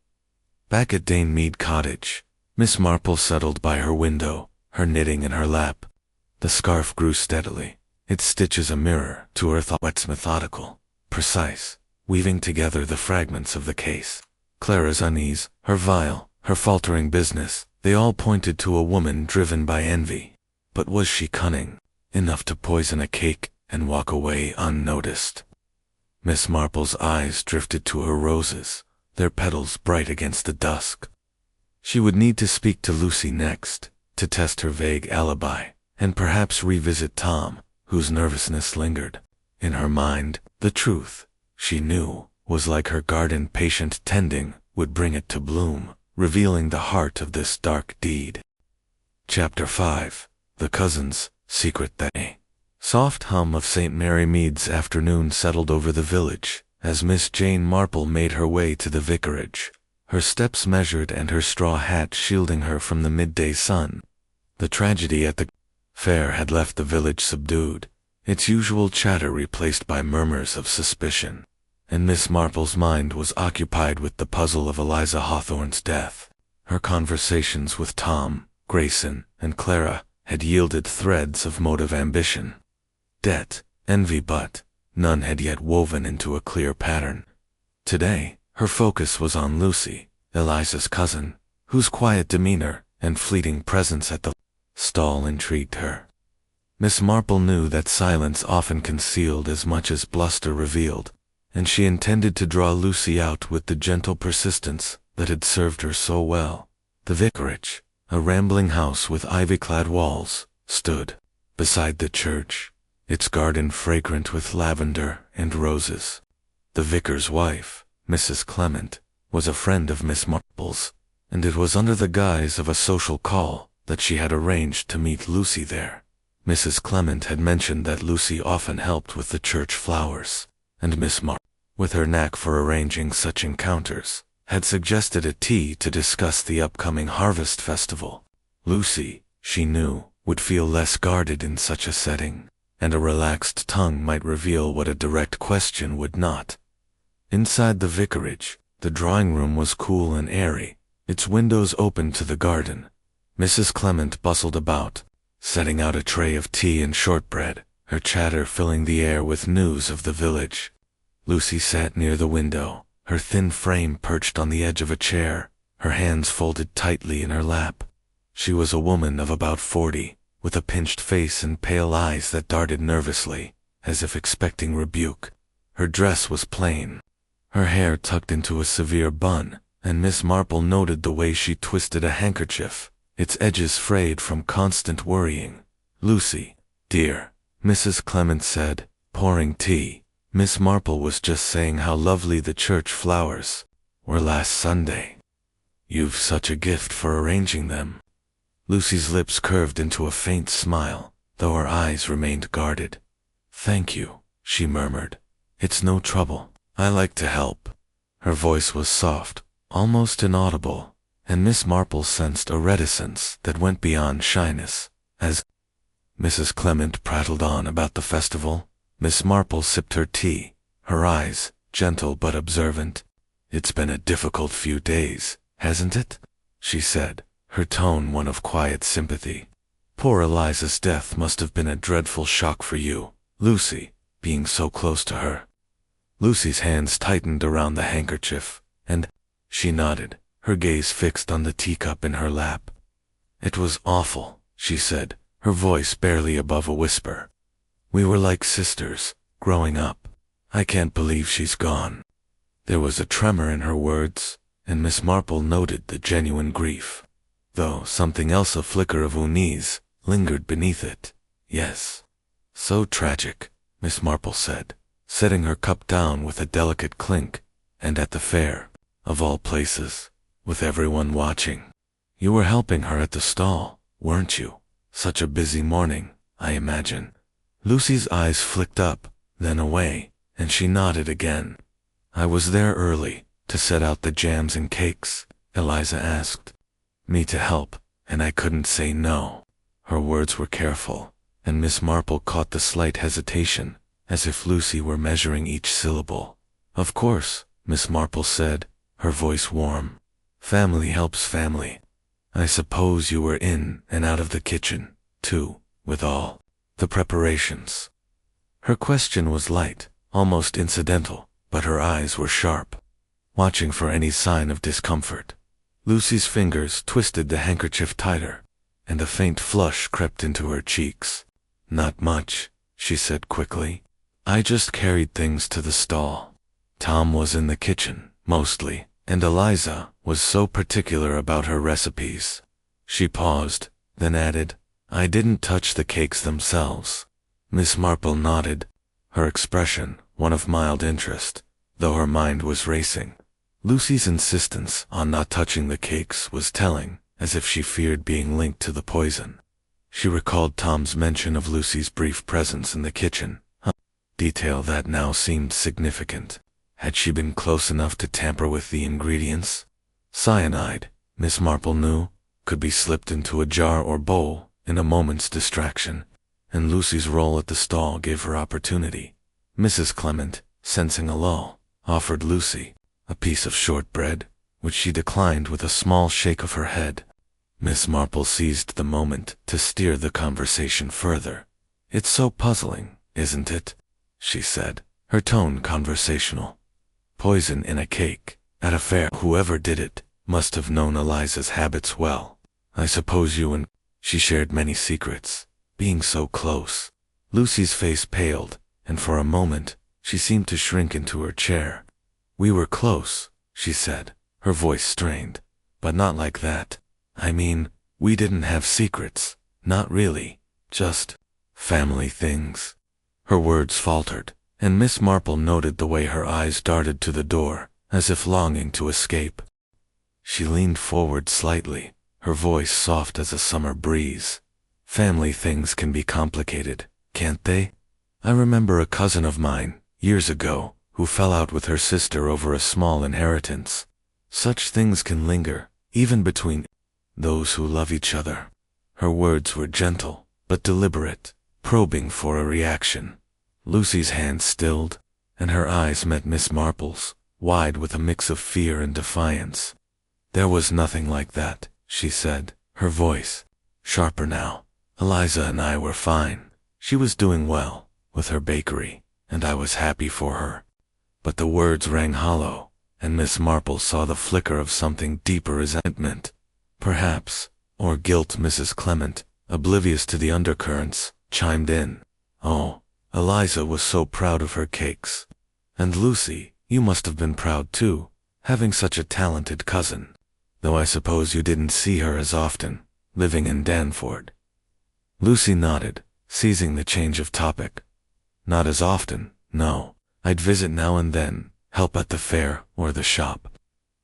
Back at Dane Mead Cottage, Miss Marple settled by her window, her knitting in her lap. The scarf grew steadily, its stitches a mirror to her thoughts, methodical, precise, weaving together the fragments of the case. Clara's unease, her vial, her faltering business, they all pointed to a woman driven by envy. But was she cunning enough to poison a cake and walk away unnoticed? Miss Marple's eyes drifted to her roses, their petals bright against the dusk. She would need to speak to Lucy next, to test her vague alibi, and perhaps revisit Tom, whose nervousness lingered. In her mind, the truth, she knew, was like her garden patient tending, would bring it to bloom, revealing the heart of this dark deed. Chapter 5. The Cousins' Secret Day. Soft hum of St. Mary Mead's afternoon settled over the village, as Miss Jane Marple made her way to the vicarage, her steps measured and her straw hat shielding her from the midday sun. The tragedy at the fair had left the village subdued, its usual chatter replaced by murmurs of suspicion, and Miss Marple's mind was occupied with the puzzle of Eliza Hawthorne's death. Her conversations with Tom, Grayson, and Clara had yielded threads of motive ambition, debt, envy, but none had yet woven into a clear pattern. Today, her focus was on Lucy, Eliza's cousin, whose quiet demeanor and fleeting presence at the stall intrigued her. Miss Marple knew that silence often concealed as much as bluster revealed, and she intended to draw Lucy out with the gentle persistence that had served her so well. The vicarage, a rambling house with ivy-clad walls, stood beside the church, its garden fragrant with lavender and roses. The vicar's wife, Mrs. Clement, was a friend of Miss Marple's, and it was under the guise of a social call that she had arranged to meet Lucy there. Mrs. Clement had mentioned that Lucy often helped with the church flowers, and Miss Marple, with her knack for arranging such encounters, had suggested a tea to discuss the upcoming harvest festival. Lucy, she knew, would feel less guarded in such a setting, and a relaxed tongue might reveal what a direct question would not. Inside the vicarage, the drawing room was cool and airy, its windows open to the garden. Mrs. Clement bustled about, setting out a tray of tea and shortbread, her chatter filling the air with news of the village. Lucy sat near the window, her thin frame perched on the edge of a chair, her hands folded tightly in her lap. She was a woman of about 40, with a pinched face and pale eyes that darted nervously, as if expecting rebuke. Her dress was plain, her hair tucked into a severe bun, and Miss Marple noted the way she twisted a handkerchief, its edges frayed from constant worrying. "Lucy, dear," Mrs. Clement said, pouring tea. "Miss Marple was just saying how lovely the church flowers were last Sunday. You've such a gift for arranging them." Lucy's lips curved into a faint smile, though her eyes remained guarded. "Thank you," she murmured. "It's no trouble. I like to help." Her voice was soft, almost inaudible, and Miss Marple sensed a reticence that went beyond shyness, as Mrs. Clement prattled on about the festival. Miss Marple sipped her tea, her eyes, gentle but observant. "It's been a difficult few days, hasn't it?" she said, her tone one of quiet sympathy. "Poor Eliza's death must have been a dreadful shock for you, Lucy, being so close to her." Lucy's hands tightened around the handkerchief, and she nodded, her gaze fixed on the teacup in her lap. "It was awful," she said, her voice barely above a whisper. "We were like sisters, growing up. I can't believe she's gone." There was a tremor in her words, and Miss Marple noted the genuine grief, though something else, a flicker of unease, lingered beneath it. "Yes. So tragic," Miss Marple said, setting her cup down with a delicate clink, "and at the fair, of all places, with everyone watching. You were helping her at the stall, weren't you? Such a busy morning, I imagine." Lucy's eyes flicked up, then away, and she nodded again. "I was there early, to set out the jams and cakes," Eliza asked me to help, and I couldn't say no." Her words were careful, and Miss Marple caught the slight hesitation, as if Lucy were measuring each syllable. "Of course," Miss Marple said, her voice warm. "Family helps family. I suppose you were in and out of the kitchen, too, with all the preparations." Her question was light, almost incidental, but her eyes were sharp, watching for any sign of discomfort. Lucy's fingers twisted the handkerchief tighter, and a faint flush crept into her cheeks. "Not much," she said quickly. "I just carried things to the stall. Tom was in the kitchen, mostly, And Eliza was so particular about her recipes. She paused, then added, "I didn't touch the cakes themselves." Miss Marple nodded, her expression one of mild interest, though her mind was racing. Lucy's insistence on not touching the cakes was telling, as if she feared being linked to the poison. She recalled Tom's mention of Lucy's brief presence in the kitchen, a detail that now seemed significant. Had she been close enough to tamper with the ingredients? Cyanide, Miss Marple knew, could be slipped into a jar or bowl in a moment's distraction, and Lucy's role at the stall gave her opportunity. Mrs. Clement, sensing a lull, offered Lucy a piece of shortbread, which she declined with a small shake of her head. Miss Marple seized the moment to steer the conversation further. "It's so puzzling, isn't it?" she said, her tone conversational. "Poison in a cake, at a fair. Whoever did it must have known Eliza's habits well. I suppose you and she shared many secrets, being so close." Lucy's face paled, and for a moment she seemed to shrink into her chair. "We were close," she said, her voice strained, "but not like that. I mean, we didn't have secrets, not really, just family things." Her words faltered, and Miss Marple noted the way her eyes darted to the door, as if longing to escape. She leaned forward slightly, her voice soft as a summer breeze. "Family things can be complicated, can't they? I remember a cousin of mine, years ago, who fell out with her sister over a small inheritance. Such things can linger, even between those who love each other." Her words were gentle, but deliberate, probing for a reaction. Lucy's hand stilled, and her eyes met Miss Marple's, wide with a mix of fear and defiance. "There was nothing like that," she said, her voice sharper now. "Eliza and I were fine. She was doing well with her bakery, and I was happy for her." But the words rang hollow, and Miss Marple saw the flicker of something deeper: resentment, perhaps, or guilt. Mrs. Clement, oblivious to the undercurrents, chimed in. "Oh, Eliza was so proud of her cakes. And Lucy, you must have been proud too, having such a talented cousin. Though I suppose you didn't see her as often, living in Danford." Lucy nodded, seizing the change of topic. "Not as often, no. I'd visit now and then, help at the fair or the shop.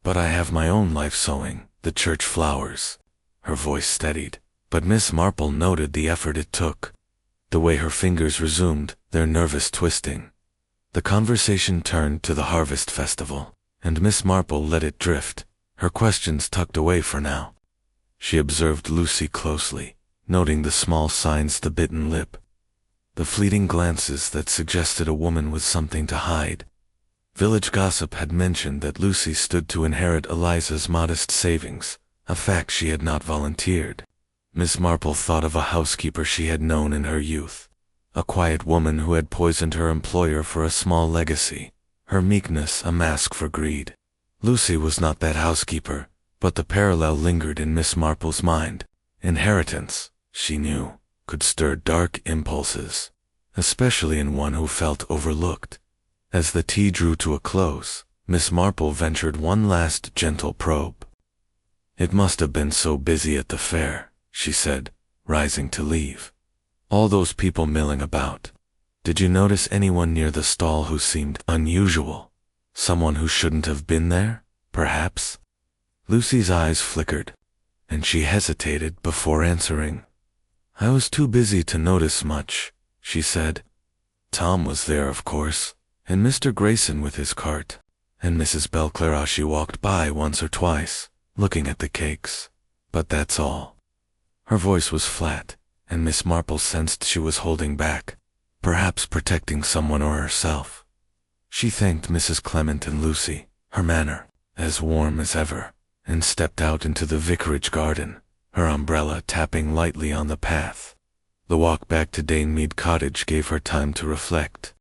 But I have my own life sewing, the church flowers." Her voice steadied, but Miss Marple noted the effort it took, the way her fingers resumed their nervous twisting. The conversation turned to the harvest festival, and Miss Marple let it drift, her questions tucked away for now. She observed Lucy closely, noting the small signs, the bitten lip, the fleeting glances that suggested a woman with something to hide. Village gossip had mentioned that Lucy stood to inherit Eliza's modest savings, a fact she had not volunteered. Miss Marple thought of a housekeeper she had known in her youth, a quiet woman who had poisoned her employer for a small legacy, her meekness a mask for greed. Lucy was not that housekeeper, but the parallel lingered in Miss Marple's mind. Inheritance, she knew, could stir dark impulses, especially in one who felt overlooked. As the tea drew to a close, Miss Marple ventured one last gentle probe. "It must have been so busy at the fair," she said, rising to leave. "All those people milling about. Did you notice anyone near the stall who seemed unusual? Someone who shouldn't have been there, perhaps?" Lucy's eyes flickered, and she hesitated before answering. "I was too busy to notice much," she said. "Tom was there, of course, and Mr. Grayson with his cart, and Mrs. Belclarache walked by once or twice, looking at the cakes. But that's all." Her voice was flat, and Miss Marple sensed she was holding back, perhaps protecting someone or herself. She thanked Mrs. Clement and Lucy, her manner as warm as ever, and stepped out into the vicarage garden, her umbrella tapping lightly on the path. The walk back to Mead Cottage gave her time to reflect.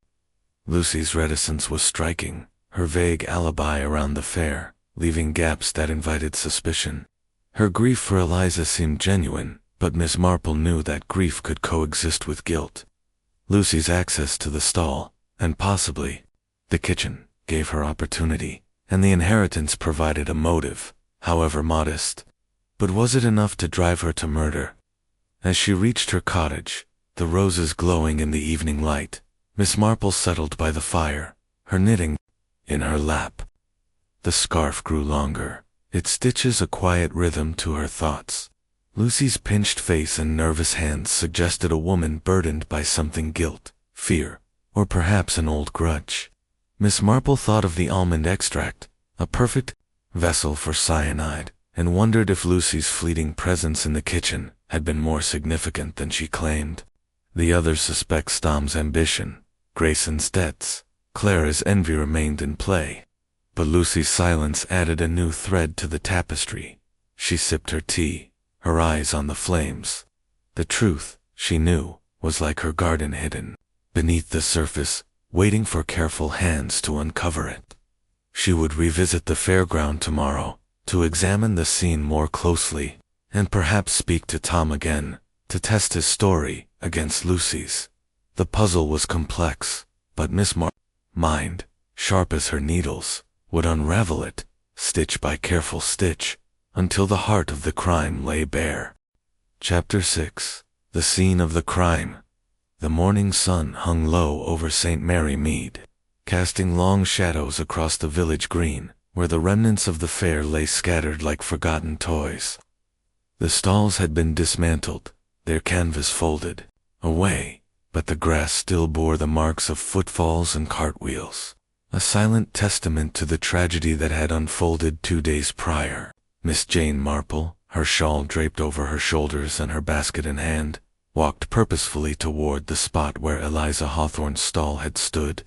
Lucy's reticence was striking, her vague alibi around the fair, leaving gaps that invited suspicion. Her grief for Eliza seemed genuine, but Miss Marple knew that grief could coexist with guilt. Lucy's access to the stall, and possibly the kitchen, gave her opportunity, and the inheritance provided a motive, however modest. But was it enough to drive her to murder? As she reached her cottage, the roses glowing in the evening light, Miss Marple settled by the fire, her knitting in her lap. The scarf grew longer, its stitches a quiet rhythm to her thoughts. Lucy's pinched face and nervous hands suggested a woman burdened by something: guilt, fear, or perhaps an old grudge. Miss Marple thought of the almond extract, a perfect vessel for cyanide, and wondered if Lucy's fleeting presence in the kitchen had been more significant than she claimed. The others suspect Tom's ambition, Grayson's debts, Clara's envy remained in play. But Lucy's silence added a new thread to the tapestry. She sipped her tea, her eyes on the flames. The truth, she knew, was like her garden, hidden beneath the surface, waiting for careful hands to uncover it. She would revisit the fairground tomorrow, to examine the scene more closely, and perhaps speak to Tom again, to test his story against Lucy's. The puzzle was complex, but Miss Marple's mind, sharp as her needles, would unravel it, stitch by careful stitch, until the heart of the crime lay bare. Chapter 6. The Scene of the Crime. The morning sun hung low over St. Mary Mead, casting long shadows across the village green, where the remnants of the fair lay scattered like forgotten toys. The stalls had been dismantled, their canvas folded away, but the grass still bore the marks of footfalls and cartwheels, a silent testament to the tragedy that had unfolded 2 days prior. Miss Jane Marple, her shawl draped over her shoulders and her basket in hand, walked purposefully toward the spot where Eliza Hawthorne's stall had stood.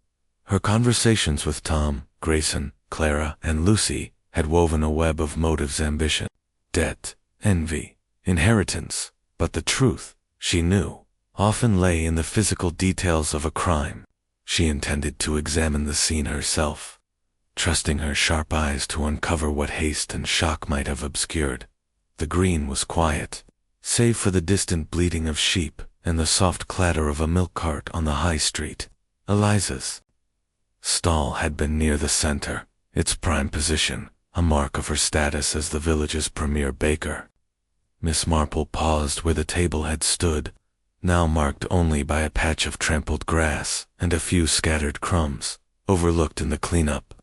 Her conversations with Tom, Grayson, Clara, and Lucy had woven a web of motives: ambition, debt, envy, inheritance. But the truth, she knew, often lay in the physical details of a crime. She intended to examine the scene herself, trusting her sharp eyes to uncover what haste and shock might have obscured. The green was quiet, save for the distant bleating of sheep and the soft clatter of a milk cart on the high street. Eliza's stall had been near the center, its prime position a mark of her status as the village's premier baker. Miss Marple paused where the table had stood, now marked only by a patch of trampled grass and a few scattered crumbs, overlooked in the cleanup.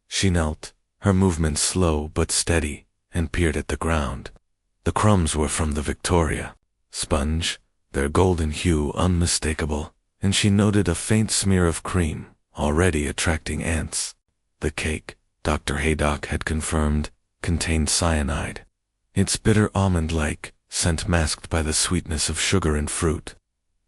She knelt, her movements slow but steady, and peered at the ground. The crumbs were from the Victoria sponge, their golden hue unmistakable, and she noted a faint smear of cream, already attracting ants. The cake, Dr. Haydock had confirmed, contained cyanide, its bitter almond-like scent masked by the sweetness of sugar and fruit.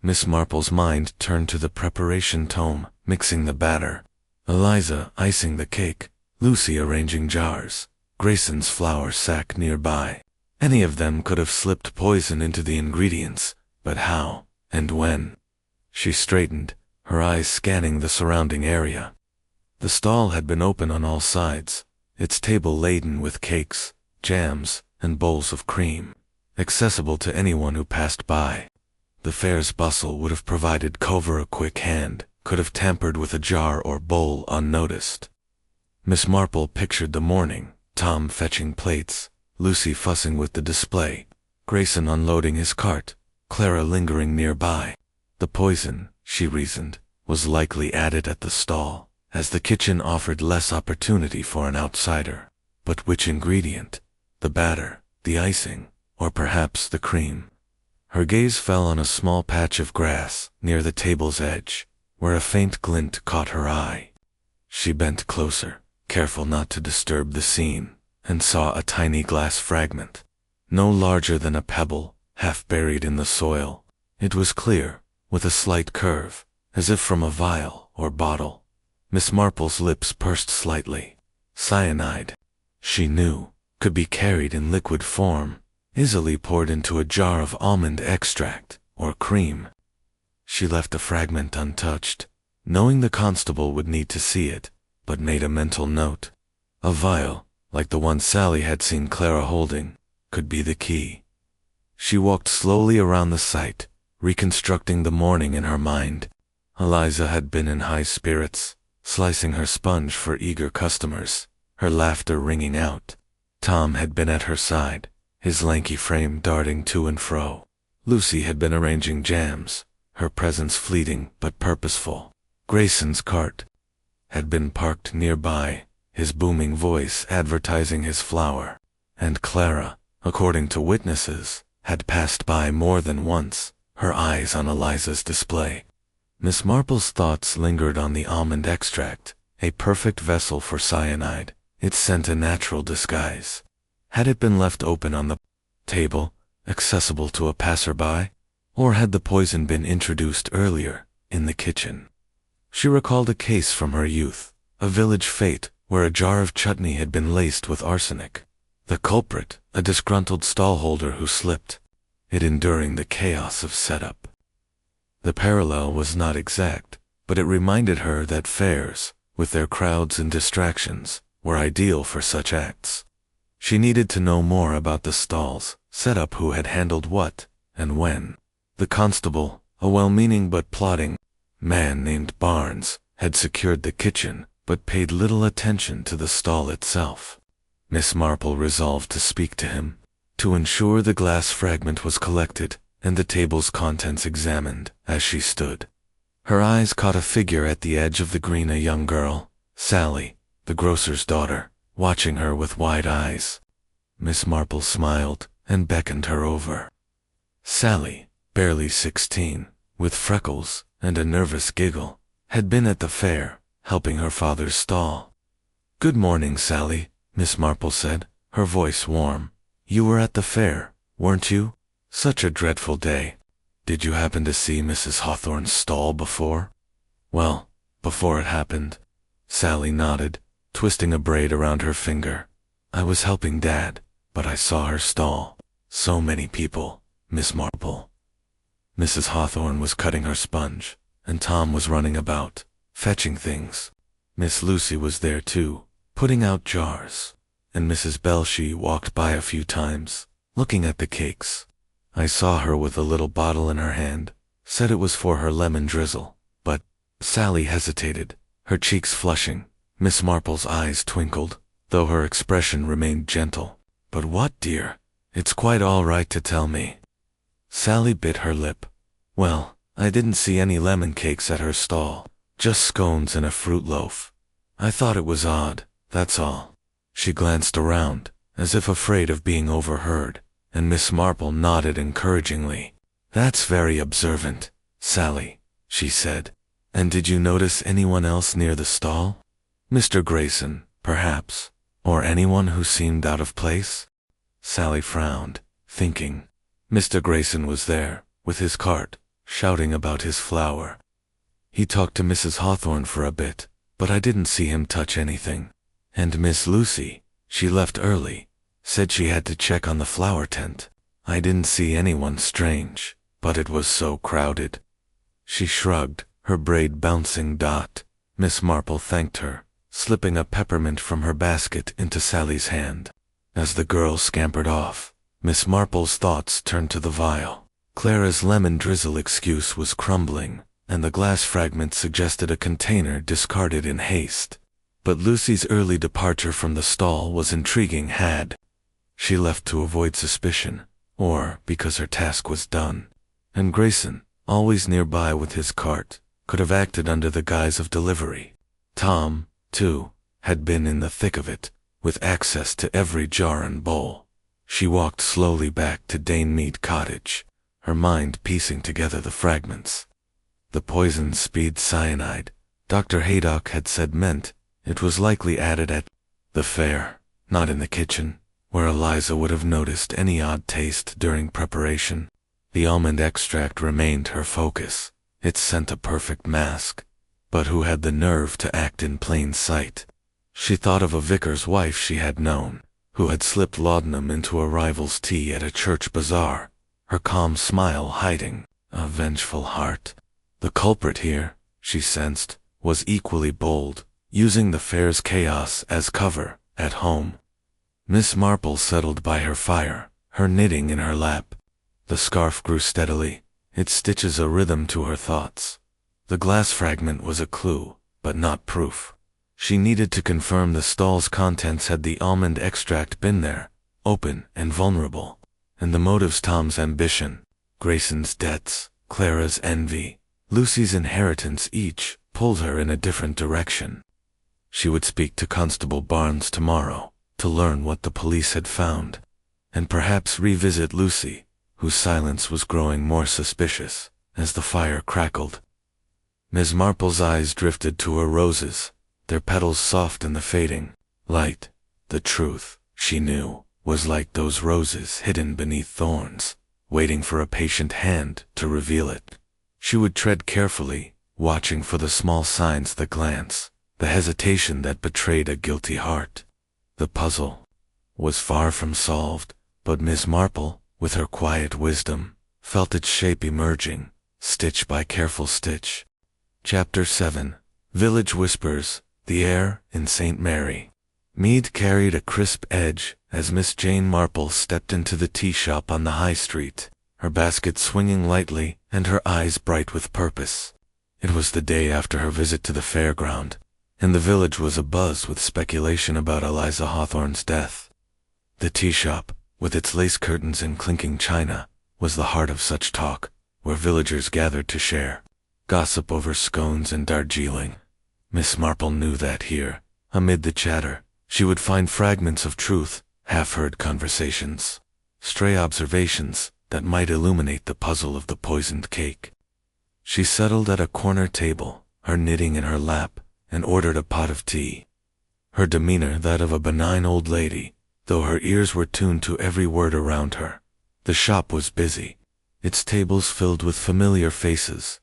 Miss Marple's mind turned to the preparation: Tom mixing the batter, Eliza icing the cake, Lucy arranging jars, Grayson's flour sack nearby. Any of them could have slipped poison into the ingredients, but how and when? She straightened, her eyes scanning the surrounding area. The stall had been open on all sides, its table laden with cakes, jams, and bowls of cream, accessible to anyone who passed by. The fair's bustle would have provided cover a quick hand could have tampered with a jar or bowl unnoticed. Miss Marple pictured the morning: Tom fetching plates, Lucy fussing with the display, Grayson unloading his cart, Clara lingering nearby. The poison, she reasoned, was likely added at the stall, as the kitchen offered less opportunity for an outsider. But which ingredient? The batter, the icing, or perhaps the cream? Her gaze fell on a small patch of grass near the table's edge, where a faint glint caught her eye. She bent closer, careful not to disturb the scene, and saw a tiny glass fragment, no larger than a pebble, half buried in the soil. It was clear, with a slight curve, as if from a vial or bottle. Miss Marple's lips pursed slightly. Cyanide, she knew, could be carried in liquid form, easily poured into a jar of almond extract or cream. She left a fragment untouched, knowing the constable would need to see it, but made a mental note. A vial, like the one Sally had seen Clara holding, could be the key. She walked slowly around the site, reconstructing the morning in her mind. Eliza had been in high spirits, slicing her sponge for eager customers. her laughter ringing out. Tom had been at her side, his lanky frame darting to and fro. Lucy had been arranging jams, her presence fleeting but purposeful. Grayson's cart had been parked nearby, his booming voice advertising his flower. And Clara, according to witnesses, had passed by more than once, her eyes on Eliza's display. Miss Marple's thoughts lingered on the almond extract, a perfect vessel for cyanide. It sent a natural disguise. Had it been left open on the table, accessible to a passerby? Or had the poison been introduced earlier, in the kitchen? She recalled a case from her youth, a village fete where a jar of chutney had been laced with arsenic. The culprit, a disgruntled stallholder who slipped, it enduring the chaos of setup. The parallel was not exact, but it reminded her that fairs, with their crowds and distractions, were ideal for such acts. She needed to know more about the stalls, setup, who had handled what, and when. The constable, a well-meaning but plotting man named Barnes, had secured the kitchen, but paid little attention to the stall itself. Miss Marple resolved to speak to him, to ensure the glass fragment was collected and the table's contents examined. As she stood, her eyes caught a figure at the edge of the green, a young girl, Sally, the grocer's daughter, watching her with wide eyes. Miss Marple smiled and beckoned her over. Sally, barely 16, with freckles and a nervous giggle, had been at the fair, helping her father's stall. "Good morning, Sally," Miss Marple said, her voice warm. "You were at the fair, weren't you? Such a dreadful day. Did you happen to see Mrs. Hawthorne's stall before?" "Well, before it happened," Sally nodded, twisting a braid around her finger. "I was helping Dad, but I saw her stall. So many people, Miss Marple." Mrs. Hawthorne was cutting her sponge, and Tom was running about, fetching things. Miss Lucy was there too, putting out jars, and Mrs. Belshie walked by a few times, looking at the cakes. I saw her with a little bottle in her hand, said it was for her lemon drizzle, but Sally hesitated, her cheeks flushing. Miss Marple's eyes twinkled, though her expression remained gentle. "But what, dear? It's quite all right to tell me." Sally bit her lip. "Well, I didn't see any lemon cakes at her stall, just scones and a fruit loaf. I thought it was odd, that's all." She glanced around, as if afraid of being overheard, and Miss Marple nodded encouragingly. "That's very observant, Sally," she said. "And did you notice anyone else near the stall? Mr. Grayson, perhaps, or anyone who seemed out of place?" Sally frowned, thinking. Mr. Grayson was there, with his cart, shouting about his flower. He talked to Mrs. Hawthorne for a bit, but I didn't see him touch anything. And Miss Lucy, she left early, said she had to check on the flower tent. I didn't see anyone strange, but it was so crowded." She shrugged, her braid bouncing. Miss Marple thanked her, slipping a peppermint from her basket into Sally's hand. As the girl scampered off, Miss Marple's thoughts turned to the vial. Clara's lemon drizzle excuse was crumbling, and the glass fragment suggested a container discarded in haste. But Lucy's early departure from the stall was intriguing. Had she left to avoid suspicion, or because her task was done? And Grayson, always nearby with his cart, could have acted under the guise of delivery. Tom, too, had been in the thick of it, with access to every jar and bowl. She walked slowly back to Mead cottage, her mind piecing together the fragments. The poison speed cyanide, Dr. Haydock had said, meant it was likely added at the fair, not in the kitchen, where Eliza would have noticed any odd taste during preparation. The almond extract remained her focus. It sent a perfect mask. But who had the nerve to act in plain sight? She thought of a vicar's wife she had known, who had slipped laudanum into a rival's tea at a church bazaar, her calm smile hiding a vengeful heart. The culprit here, she sensed, was equally bold, using the fair's chaos as cover. At home, Miss Marple settled by her fire, her knitting in her lap. The scarf grew steadily, its stitches a rhythm to her thoughts. The glass fragment was a clue, but not proof. She needed to confirm the stall's contents. Had the almond extract been there, open and vulnerable? And the motives: Tom's ambition, Grayson's debts, Clara's envy, Lucy's inheritance, each pulled her in a different direction. She would speak to Constable Barnes tomorrow to learn what the police had found, and perhaps revisit Lucy, whose silence was growing more suspicious as the fire crackled. Miss Marple's eyes drifted to her roses, their petals soft in the fading light. The truth, she knew, was like those roses hidden beneath thorns, waiting for a patient hand to reveal it. She would tread carefully, watching for the small signs: the glance, the hesitation that betrayed a guilty heart. The puzzle was far from solved, but Miss Marple, with her quiet wisdom, felt its shape emerging, stitch by careful stitch. Chapter 7. Village Whispers. The air in St. Mary. Mead carried a crisp edge as Miss Jane Marple stepped into the tea shop on the high street, her basket swinging lightly and her eyes bright with purpose. It was the day after her visit to the fairground, and the village was abuzz with speculation about Eliza Hawthorne's death. The tea shop, with its lace curtains and clinking china, was the heart of such talk, where villagers gathered to share gossip over scones and Darjeeling. Miss Marple knew that here, amid the chatter, she would find fragments of truth, half-heard conversations, stray observations that might illuminate the puzzle of the poisoned cake. She settled at a corner table, her knitting in her lap, and ordered a pot of tea. Her demeanor that of a benign old lady, though her ears were tuned to every word around her. The shop was busy, its tables filled with familiar faces.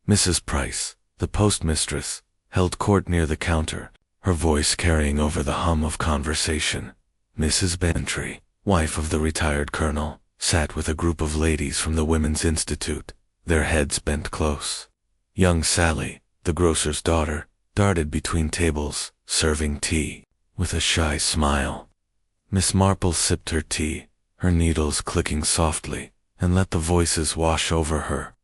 Mrs. Price, the postmistress, held court near the counter, her voice carrying over the hum of conversation. Mrs. Bantry, wife of the retired colonel, sat with a group of ladies from the Women's Institute, their heads bent close. Young Sally, the grocer's daughter, darted between tables, serving tea, with a shy smile. Miss Marple sipped her tea, her needles clicking softly, and let the voices wash over her.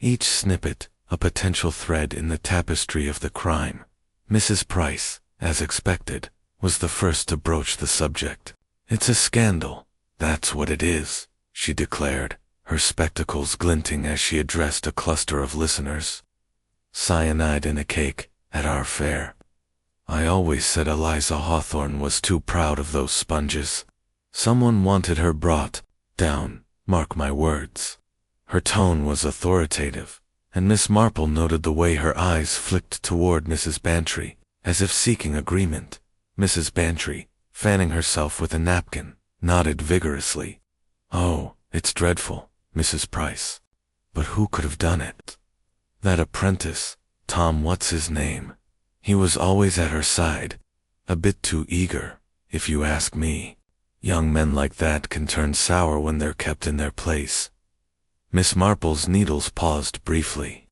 Each snippet, a potential thread in the tapestry of the crime. Mrs. Price, as expected, was the first to broach the subject. "It's a scandal, that's what it is," she declared, her spectacles glinting as she addressed a cluster of listeners. "Cyanide in a cake, at our fair. I always said Eliza Hawthorne was too proud of those sponges. Someone wanted her brought down, mark my words." Her tone was authoritative, and Miss Marple noted the way her eyes flicked toward Mrs. Bantry, as if seeking agreement. Mrs. Bantry, fanning herself with a napkin, nodded vigorously. "Oh, it's dreadful, Mrs. Price. But who could have done it? That apprentice, Tom what's-his-name. He was always at her side. A bit too eager, if you ask me. Young men like that can turn sour when they're kept in their place." Miss Marple's needles paused briefly.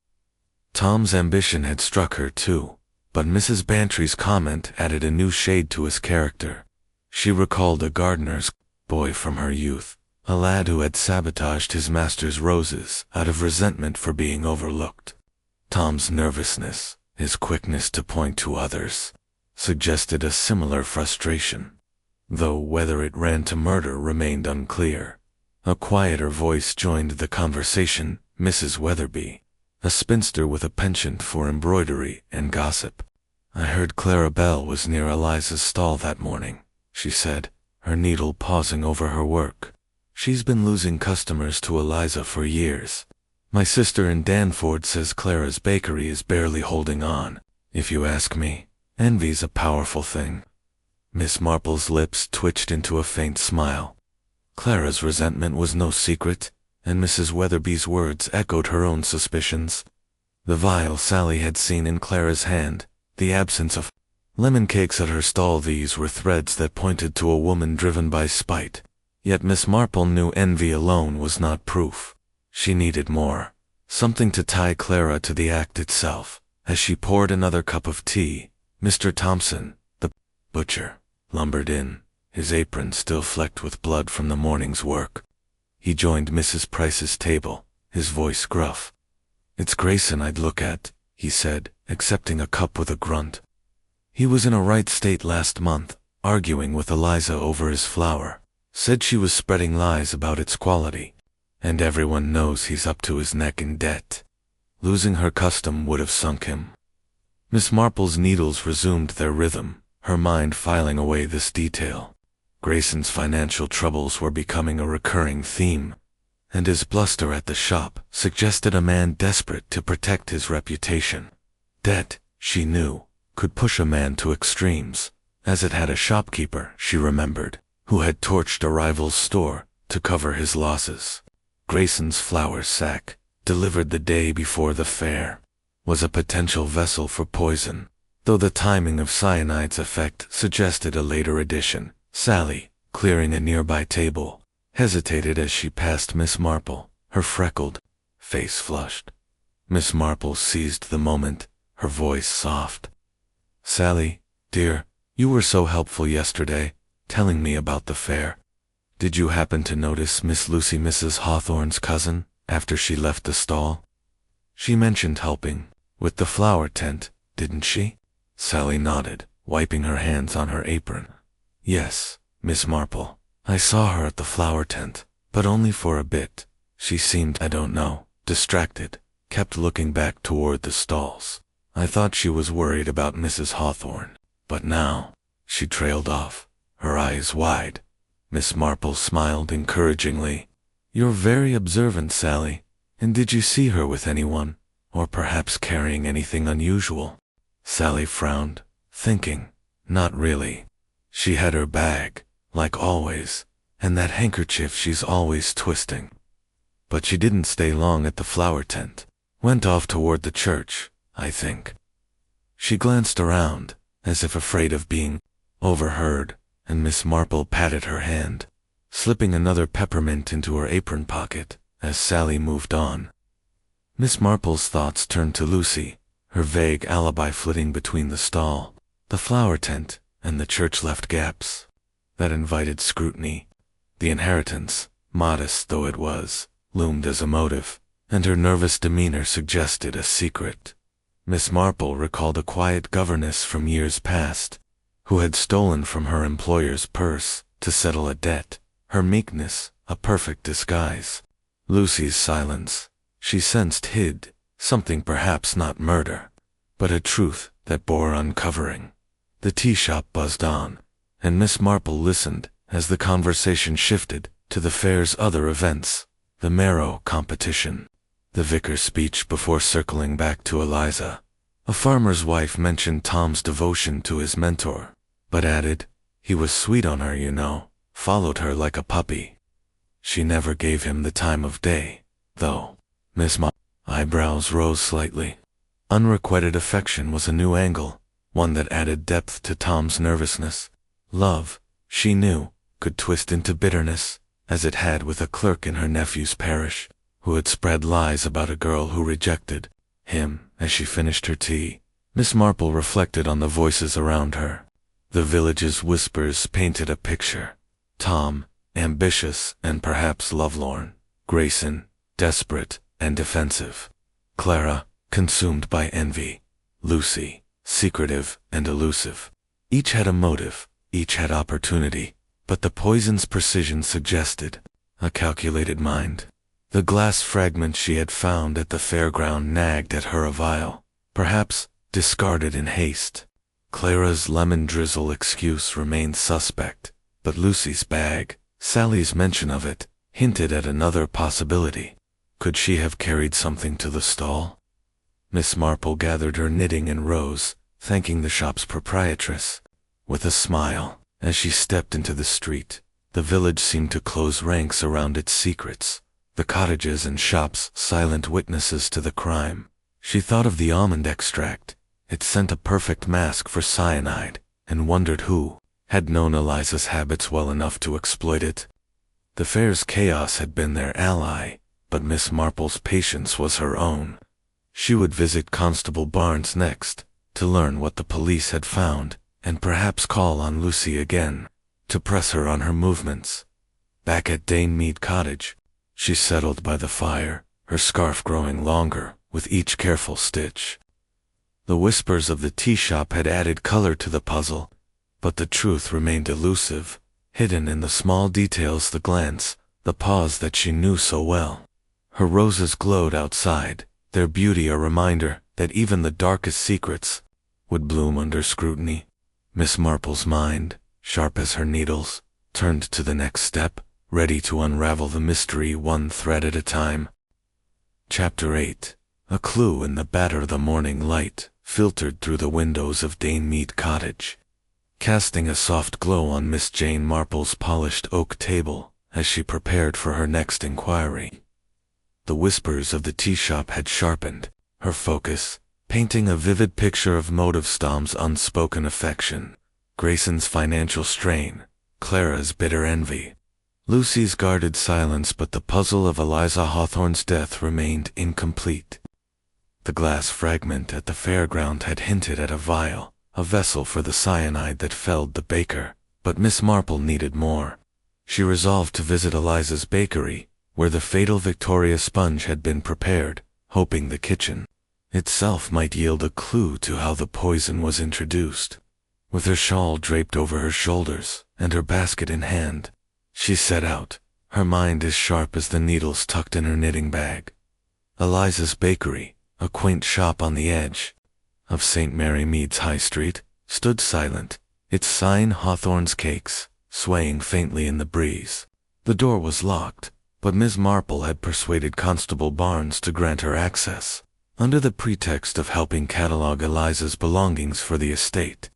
Tom's ambition had struck her too, but Mrs. Bantry's comment added a new shade to his character. She recalled a gardener's boy from her youth, a lad who had sabotaged his master's roses out of resentment for being overlooked. Tom's nervousness, his quickness to point to others, suggested a similar frustration, though whether it ran to murder remained unclear. A quieter voice joined the conversation, Mrs. Weatherby, a spinster with a penchant for embroidery and gossip. "I heard Clara Bell was near Eliza's stall that morning," she said, her needle pausing over her work. "She's been losing customers to Eliza for years. My sister in Danford says Clara's bakery is barely holding on. If you ask me, envy's a powerful thing." Miss Marple's lips twitched into a faint smile. Clara's resentment was no secret, and Mrs. Weatherby's words echoed her own suspicions. The vial Sally had seen in Clara's hand, the absence of lemon cakes at her stall, these were threads that pointed to a woman driven by spite. Yet Miss Marple knew envy alone was not proof. She needed more, something to tie Clara to the act itself. As she poured another cup of tea, Mr. Thompson, the butcher, lumbered in, his apron still flecked with blood from the morning's work. He joined Mrs. Price's table, his voice gruff. "It's Grayson I'd look at," he said, accepting a cup with a grunt. He was in a right state last month, arguing with Eliza over his flour. Said she was spreading lies about its quality. And everyone knows he's up to his neck in debt. Losing her custom would have sunk him. Miss Marple's needles resumed their rhythm, her mind filing away this detail. Grayson's financial troubles were becoming a recurring theme, and his bluster at the shop suggested a man desperate to protect his reputation. Debt, she knew, could push a man to extremes, as it had a shopkeeper, she remembered, who had torched a rival's store to cover his losses. Grayson's flour sack, delivered the day before the fair, was a potential vessel for poison, though the timing of cyanide's effect suggested a later addition. Sally, clearing a nearby table, hesitated as she passed Miss Marple, her freckled face flushed. Miss Marple seized the moment, her voice soft. "Sally, dear, you were so helpful yesterday, telling me about the fair. Did you happen to notice Miss Lucy, Mrs. Hawthorne's cousin, after she left the stall? She mentioned helping with the flower tent, didn't she?" Sally nodded, wiping her hands on her apron. "Yes, Miss Marple. I saw her at the flower tent, but only for a bit. She seemed, I don't know, distracted, kept looking back toward the stalls. I thought she was worried about Mrs. Hawthorne, but now—" She trailed off, her eyes wide. Miss Marple smiled encouragingly. "You're very observant, Sally. And did you see her with anyone, or perhaps carrying anything unusual?" Sally frowned, thinking, not really. She had her bag, like always, and that handkerchief she's always twisting. But she didn't stay long at the flower tent. Went off toward the church, I think. She glanced around, as if afraid of being overheard, and Miss Marple patted her hand, slipping another peppermint into her apron pocket as Sally moved on. Miss Marple's thoughts turned to Lucy, her vague alibi flitting between the stall, the flower tent, and the church left gaps. That invited scrutiny. The inheritance, modest though it was, loomed as a motive, and her nervous demeanor suggested a secret. Miss Marple recalled a quiet governess from years past, who had stolen from her employer's purse to settle a debt, her meekness a perfect disguise. Lucy's silence, she sensed, hid something, perhaps not murder, but a truth that bore uncovering. The tea shop buzzed on, and Miss Marple listened as the conversation shifted to the fair's other events, the marrow competition, the vicar's speech before circling back to Eliza. A farmer's wife mentioned Tom's devotion to his mentor, but added, "He was sweet on her, you know, followed her like a puppy." She never gave him the time of day, though. Miss Marple's eyebrows rose slightly. Unrequited affection was a new angle, one that added depth to Tom's nervousness. Love, she knew, could twist into bitterness, as it had with a clerk in her nephew's parish, who had spread lies about a girl who rejected him. As she finished her tea, Miss Marple reflected on the voices around her. The village's whispers painted a picture. Tom, ambitious and perhaps lovelorn. Grayson, desperate and defensive. Clara, consumed by envy. Lucy, secretive and elusive. Each had a motive, each had opportunity, but the poison's precision suggested a calculated mind. The glass fragment she had found at the fairground nagged at her a vial, perhaps discarded in haste. Clara's lemon drizzle excuse remained suspect, but Lucy's bag, Sally's mention of it, hinted at another possibility. Could she have carried something to the stall? Miss Marple gathered her knitting and rose, thanking the shop's proprietress. With a smile, as she stepped into the street, the village seemed to close ranks around its secrets, the cottages and shops silent witnesses to the crime. She thought of the almond extract. It sent a perfect mask for cyanide, and wondered who had known Eliza's habits well enough to exploit it. The fair's chaos had been their ally, but Miss Marple's patience was her own. She would visit Constable Barnes next, to learn what the police had found, and perhaps call on Lucy again, to press her on her movements. Back at Dame Mead cottage, she settled by the fire, her scarf growing longer with each careful stitch. The whispers of the tea shop had added color to the puzzle, but the truth remained elusive, hidden in the small details, the glance, the pause that she knew so well. Her roses glowed outside, their beauty a reminder that even the darkest secrets would bloom under scrutiny. Miss Marple's mind, sharp as her needles, turned to the next step, ready to unravel the mystery one thread at a time. Chapter 8. A clue in the batter. The morning light filtered through the windows of Dame Mead cottage, casting a soft glow on Miss Jane Marple's polished oak table as she prepared for her next inquiry. The whispers of the tea shop had sharpened her focus, painting a vivid picture of motive Stom's unspoken affection, Grayson's financial strain, Clara's bitter envy, Lucy's guarded silence, but the puzzle of Eliza Hawthorne's death remained incomplete. The glass fragment at the fairground had hinted at a vial, a vessel for the cyanide that felled the baker, but Miss Marple needed more. She resolved to visit Eliza's bakery, where the fatal Victoria sponge had been prepared, hoping the kitchen itself might yield a clue to how the poison was introduced. With her shawl draped over her shoulders and her basket in hand, she set out, her mind as sharp as the needles tucked in her knitting bag. Eliza's bakery, a quaint shop on the edge of St. Mary Mead's High Street, stood silent, its sign Hawthorne's Cakes swaying faintly in the breeze. The door was locked, but Miss Marple had persuaded Constable Barnes to grant her access, under the pretext of helping catalog Eliza's belongings for the estate.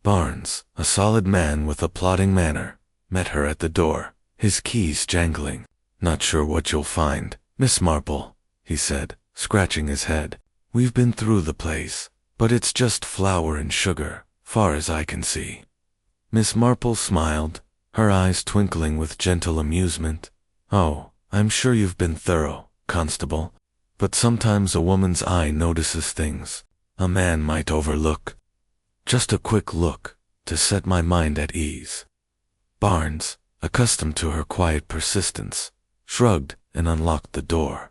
Barnes, a solid man with a plodding manner, met her at the door, his keys jangling. "Not sure what you'll find, Miss Marple," he said, scratching his head. "We've been through the place, but it's just flour and sugar, far as I can see." Miss Marple smiled, her eyes twinkling with gentle amusement. "Oh, I'm sure you've been thorough, Constable, but sometimes a woman's eye notices things a man might overlook. Just a quick look, to set my mind at ease." Barnes, accustomed to her quiet persistence, shrugged and unlocked the door.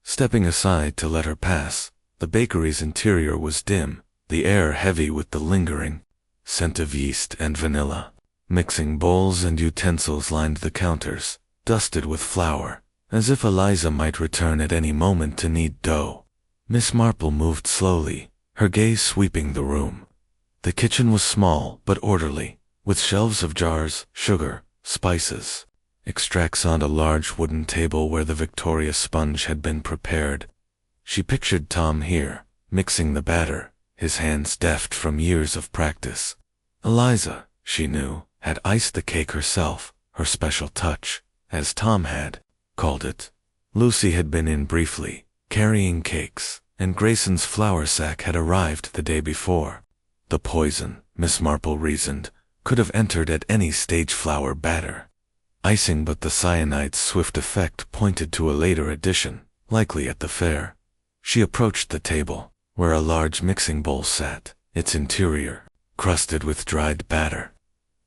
Stepping aside to let her pass, the bakery's interior was dim, the air heavy with the lingering scent of yeast and vanilla. Mixing bowls and utensils lined the counters, dusted with flour, as if Eliza might return at any moment to knead dough. Miss Marple moved slowly, her gaze sweeping the room. The kitchen was small but orderly, with shelves of jars, sugar, spices, extracts on a large wooden table where the Victoria sponge had been prepared. She pictured Tom here, mixing the batter, his hands deft from years of practice. Eliza, she knew, had iced the cake herself, her special touch, as Tom had called it. Lucy had been in briefly, carrying cakes, and Grayson's flour sack had arrived the day before. The poison, Miss Marple reasoned, could have entered at any stage flour batter. Icing, but the cyanide's swift effect pointed to a later addition, likely at the fair. She approached the table, where a large mixing bowl sat, its interior crusted with dried batter.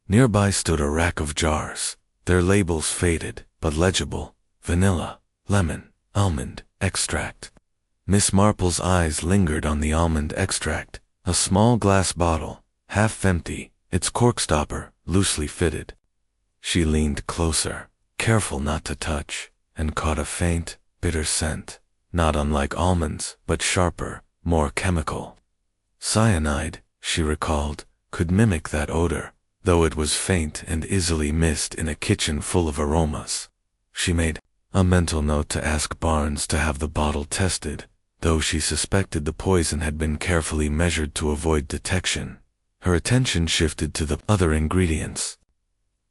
Nearby stood a rack of jars, their labels faded, but legible: vanilla, lemon, almond extract. Miss Marple's eyes lingered on the almond extract, a small glass bottle, half empty, its corkstopper loosely fitted. She leaned closer, careful not to touch, and caught a faint, bitter scent, not unlike almonds, but sharper, more chemical. Cyanide, she recalled, could mimic that odor, though it was faint and easily missed in a kitchen full of aromas. She made a mental note to ask Barnes to have the bottle tested, though she suspected the poison had been carefully measured to avoid detection. Her attention shifted to the other ingredients.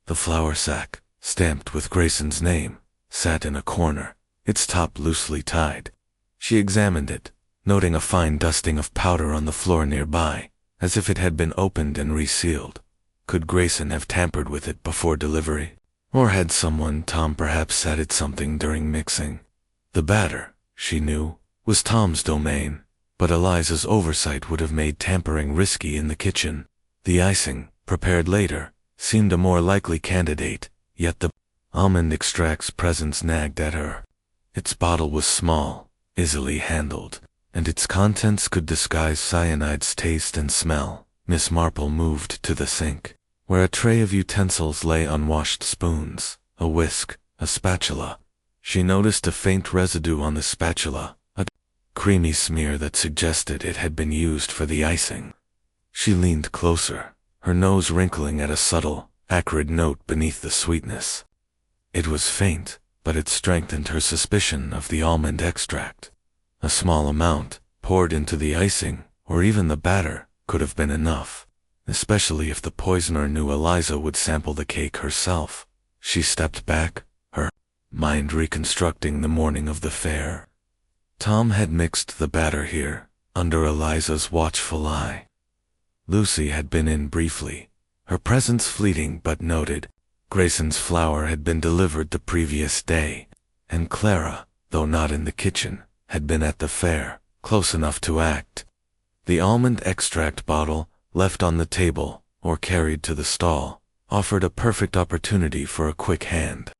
The flour sack, stamped with Grayson's name, sat in a corner, its top loosely tied. She examined it, noting a fine dusting of powder on the floor nearby, as if it had been opened and resealed. Could Grayson have tampered with it before delivery? Or had someone, Tom perhaps, added something during mixing? The batter, she knew, was Tom's domain, but Eliza's oversight would have made tampering risky in the kitchen. The icing, prepared later, seemed a more likely candidate, yet the almond extract's presence nagged at her. Its bottle was small, easily handled, and its contents could disguise cyanide's taste and smell. Miss Marple moved to the sink, where a tray of utensils lay: unwashed spoons, a whisk, a spatula. She noticed a faint residue on the spatula, a creamy smear that suggested it had been used for the icing. She leaned closer, her nose wrinkling at a subtle, acrid note beneath the sweetness. It was faint, but it strengthened her suspicion of the almond extract. A small amount, poured into the icing, or even the batter, could have been enough, especially if the poisoner knew Eliza would sample the cake herself. She stepped back, her mind reconstructing the morning of the fair. Tom had mixed the batter here, under Eliza's watchful eye. Lucy had been in briefly, her presence fleeting but noted. Grayson's flour had been delivered the previous day, and Clara, though not in the kitchen, had been at the fair, close enough to act. The almond extract bottle, left on the table, or carried to the stall, offered a perfect opportunity for a quick hand.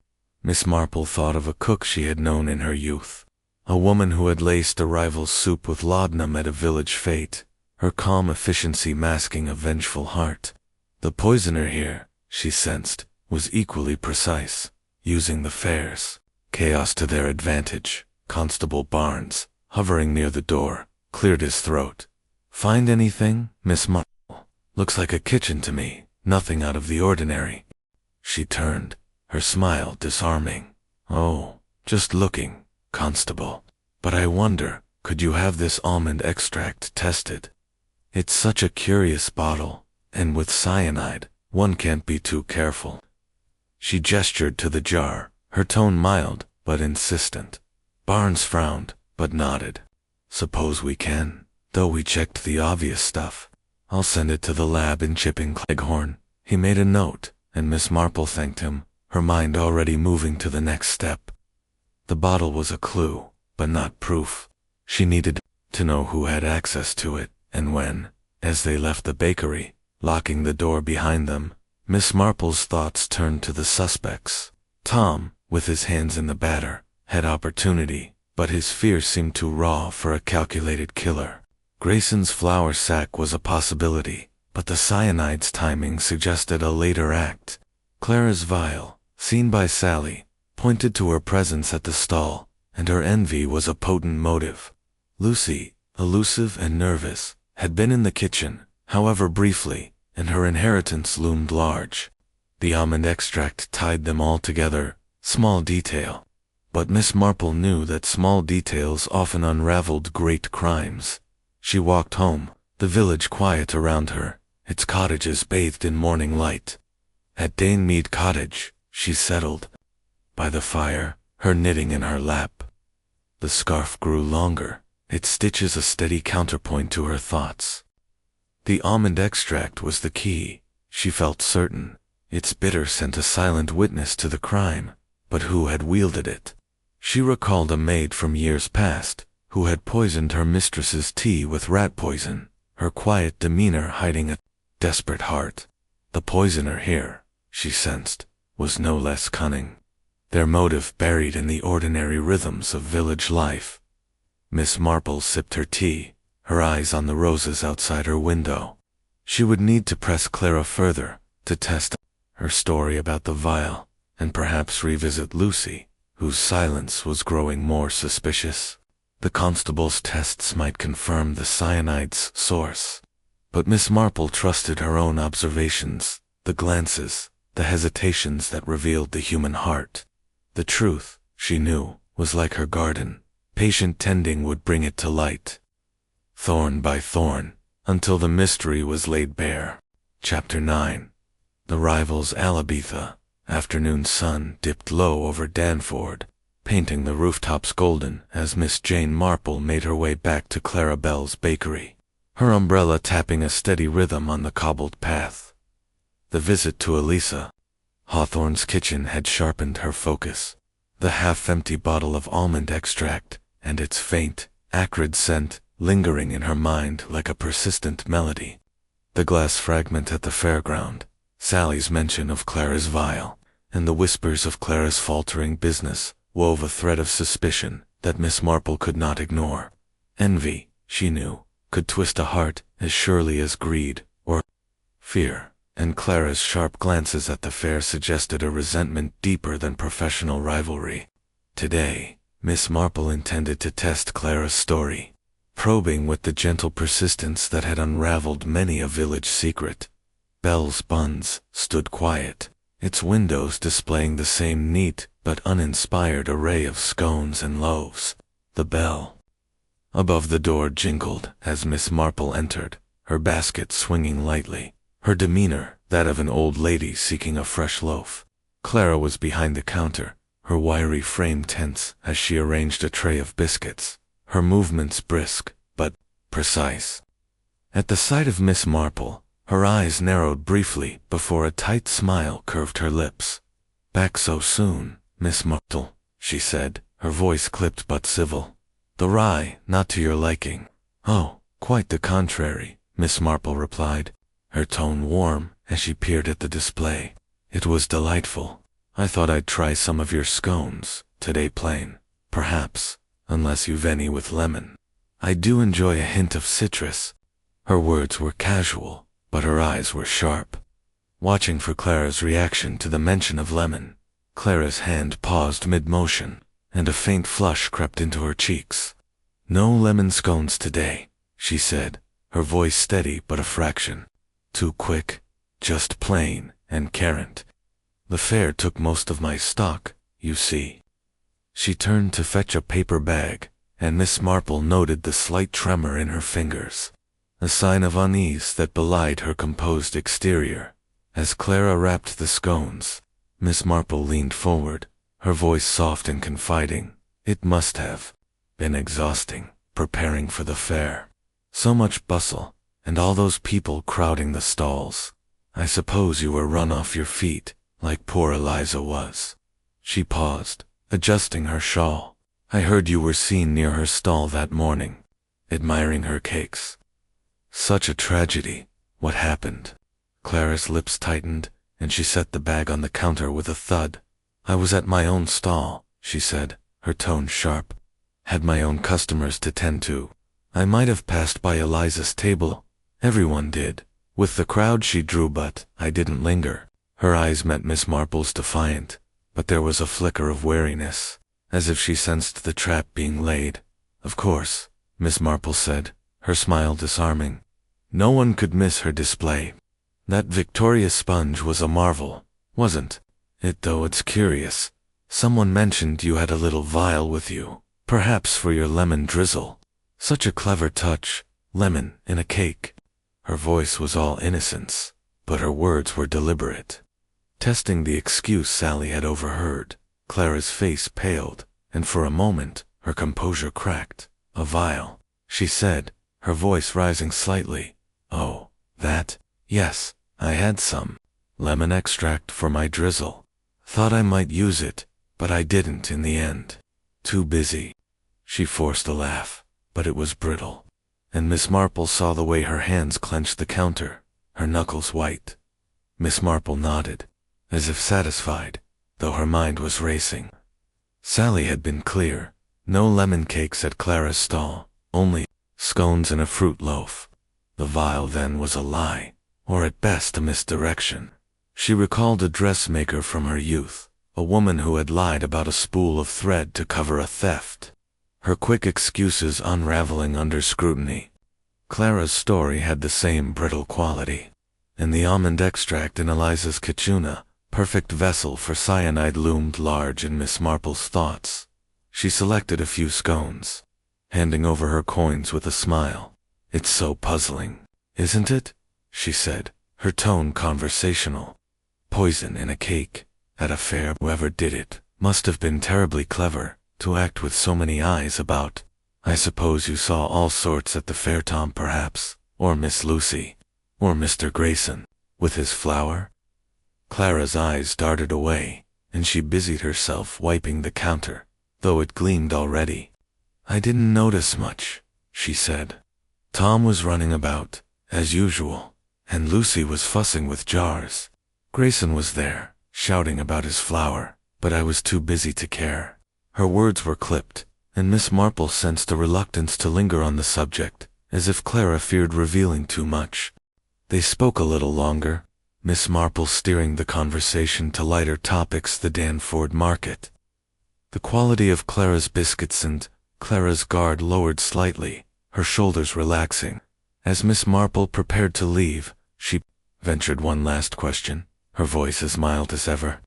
Miss Marple thought of a cook she had known in her youth, a woman who had laced a rival's soup with laudanum at a village fete, her calm efficiency masking a vengeful heart. The poisoner here, she sensed, was equally precise, using the fair's chaos to their advantage. Constable Barnes, hovering near the door, cleared his throat. "Find anything, Miss Marple? Looks like a kitchen to me, nothing out of the ordinary." She turned, her smile disarming. "Oh, just looking, Constable. But I wonder, could you have this almond extract tested? It's such a curious bottle, and with cyanide, one can't be too careful." She gestured to the jar, her tone mild, but insistent. Barnes frowned, but nodded. "Suppose we can, though we checked the obvious stuff. I'll send it to the lab in Chipping Cleghorn." He made a note, and Miss Marple thanked him, her mind already moving to the next step. The bottle was a clue, but not proof. She needed to know who had access to it, and when. As they left the bakery, locking the door behind them, Miss Marple's thoughts turned to the suspects. Tom, with his hands in the batter, had opportunity, but his fear seemed too raw for a calculated killer. Grayson's flour sack was a possibility, but the cyanide's timing suggested a later act. Clara's vial, seen by Sally, pointed to her presence at the stall, and her envy was a potent motive. Lucy, elusive and nervous, had been in the kitchen, however briefly, and her inheritance loomed large. The almond extract tied them all together, small detail. But Miss Marple knew that small details often unraveled great crimes. She walked home, the village quiet around her, its cottages bathed in morning light. At Dane Mead Cottage, she settled. By the fire, her knitting in her lap. The scarf grew longer, its stitches a steady counterpoint to her thoughts. The almond extract was the key, she felt certain. Its bitter sent a silent witness to the crime, but who had wielded it? She recalled a maid from years past, who had poisoned her mistress's tea with rat poison, her quiet demeanor hiding a desperate heart. The poisoner here, she sensed, was no less cunning. Their motive buried in the ordinary rhythms of village life. Miss Marple sipped her tea, her eyes on the roses outside her window. She would need to press Clara further, to test her story about the vial, and perhaps revisit Lucy, whose silence was growing more suspicious. The constable's tests might confirm the cyanide's source. But Miss Marple trusted her own observations, the glances, the hesitations that revealed the human heart. The truth, she knew, was like her garden. Patient tending would bring it to light. Thorn by thorn, until the mystery was laid bare. Chapter 9. The rivals' Alabitha. Afternoon sun dipped low over Danford, painting the rooftops golden as Miss Jane Marple made her way back to Clara Bell's bakery, her umbrella tapping a steady rhythm on the cobbled path. The visit to Elisa Hawthorne's kitchen had sharpened her focus. The half-empty bottle of almond extract, and its faint, acrid scent, lingering in her mind like a persistent melody. The glass fragment at the fairground, Sally's mention of Clara's vial, and the whispers of Clara's faltering business wove a thread of suspicion that Miss Marple could not ignore. Envy, she knew, could twist a heart as surely as greed or fear, and Clara's sharp glances at the fair suggested a resentment deeper than professional rivalry. Today, Miss Marple intended to test Clara's story, probing with the gentle persistence that had unraveled many a village secret. Belle's Buns stood quiet, its windows displaying the same neat but uninspired array of scones and loaves. The bell above the door jingled as Miss Marple entered, her basket swinging lightly, her demeanor that of an old lady seeking a fresh loaf. Clara was behind the counter, her wiry frame tense as she arranged a tray of biscuits, her movements brisk but precise. At the sight of Miss Marple, her eyes narrowed briefly before a tight smile curved her lips. "Back so soon, Miss Marple," she said, her voice clipped but civil. "The rye not to your liking?" "Oh, quite the contrary," Miss Marple replied, her tone warm as she peered at the display. "It was delightful. I thought I'd try some of your scones, today plain, perhaps, unless you've any with lemon. I do enjoy a hint of citrus." Her words were casual, but her eyes were sharp, watching for Clara's reaction to the mention of lemon. Clara's hand paused mid-motion, and a faint flush crept into her cheeks. "No lemon scones today," she said, her voice steady but a fraction too quick, "just plain and currant. The fair took most of my stock, you see." She turned to fetch a paper bag, and Miss Marple noted the slight tremor in her fingers, a sign of unease that belied her composed exterior. As Clara wrapped the scones, Miss Marple leaned forward, her voice soft and confiding. "It must have been exhausting, preparing for the fair. So much bustle, and all those people crowding the stalls. I suppose you were run off your feet, like poor Eliza was." She paused, adjusting her shawl. "I heard you were seen near her stall that morning, admiring her cakes." "Such a tragedy. What happened?" Clara's lips tightened, and she set the bag on the counter with a thud. "I was at my own stall," she said, her tone sharp. "Had my own customers to tend to. I might have passed by Eliza's table. Everyone did. With the crowd she drew, but I didn't linger." Her eyes met Miss Marple's defiant, but there was a flicker of wariness, as if she sensed the trap being laid. "Of course," Miss Marple said, her smile disarming. No one could miss her display. "That Victoria sponge was a marvel, wasn't it, though it's curious. Someone mentioned you had a little vial with you, perhaps for your lemon drizzle. Such a clever touch, lemon in a cake." Her voice was all innocence, but her words were deliberate, testing the excuse Sally had overheard. Clara's face paled, and for a moment her composure cracked. "A vial," she said, her voice rising slightly. "Oh, that? Yes, I had some lemon extract for my drizzle. Thought I might use it, but I didn't in the end. Too busy." She forced a laugh, but it was brittle, and Miss Marple saw the way her hands clenched the counter, her knuckles white. Miss Marple nodded, as if satisfied, though her mind was racing. Sally had been clear. No lemon cakes at Clara's stall, only scones and a fruit loaf. The vial then was a lie, or at best a misdirection. She recalled a dressmaker from her youth, a woman who had lied about a spool of thread to cover a theft, her quick excuses unraveling under scrutiny. Clara's story had the same brittle quality, and the almond extract in Eliza's kitchuna, perfect vessel for cyanide, loomed large in Miss Marple's thoughts. She selected a few scones, handing over her coins with a smile. "It's so puzzling, isn't it?" she said, her tone conversational. "Poison in a cake, at a fair. Whoever did it must have been terribly clever, to act with so many eyes about. I suppose you saw all sorts at the fair, Tom, perhaps, or Miss Lucy, or Mr. Grayson, with his flower?" Clara's eyes darted away, and she busied herself wiping the counter, though it gleamed already. "I didn't notice much," she said. "Tom was running about, as usual, and Lucy was fussing with jars. Grayson was there, shouting about his flower, but I was too busy to care." Her words were clipped, and Miss Marple sensed a reluctance to linger on the subject, as if Clara feared revealing too much. They spoke a little longer, Miss Marple steering the conversation to lighter topics: the Danford market, the quality of Clara's biscuits, and Clara's guard lowered slightly, her shoulders relaxing. As Miss Marple prepared to leave, she ventured one last question, her voice as mild as ever.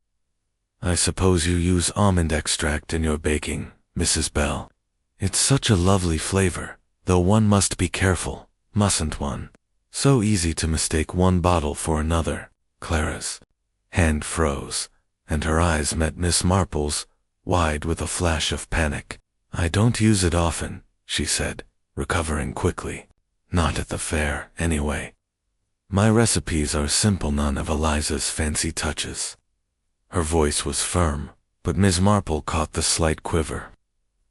"I suppose you use almond extract in your baking, Mrs. Bell? It's such a lovely flavor, though one must be careful, mustn't one? So easy to mistake one bottle for another." Clara's hand froze, and her eyes met Miss Marple's, wide with a flash of panic. "I don't use it often," she said, recovering quickly. "Not at the fair, anyway. My recipes are simple, none of Eliza's fancy touches." Her voice was firm, but Miss Marple caught the slight quiver.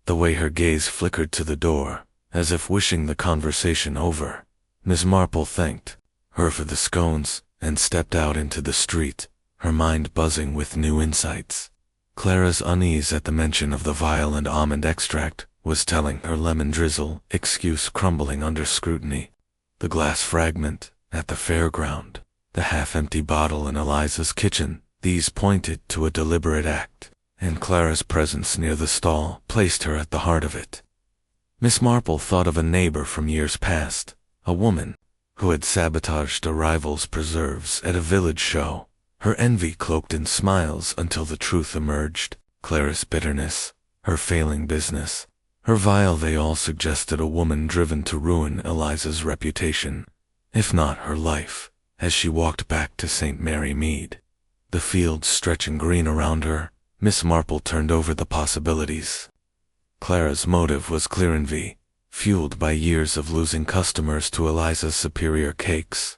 The way her gaze flickered to the door, as if wishing the conversation over, Miss Marple thanked her for the scones and stepped out into the street, her mind buzzing with new insights. Clara's unease at the mention of the vial and almond extract was telling, her lemon drizzle excuse crumbling under scrutiny. The glass fragment at the fairground, the half-empty bottle in Eliza's kitchen, these pointed to a deliberate act, and Clara's presence near the stall placed her at the heart of it. Miss Marple thought of a neighbor from years past, a woman who had sabotaged a rival's preserves at a village show, her envy cloaked in smiles until the truth emerged. Clara's bitterness, her failing business, her vial, they all suggested a woman driven to ruin Eliza's reputation, if not her life. As she walked back to St. Mary Mead, the fields stretching green around her, Miss Marple turned over the possibilities. Clara's motive was clear: envy, fueled by years of losing customers to Eliza's superior cakes.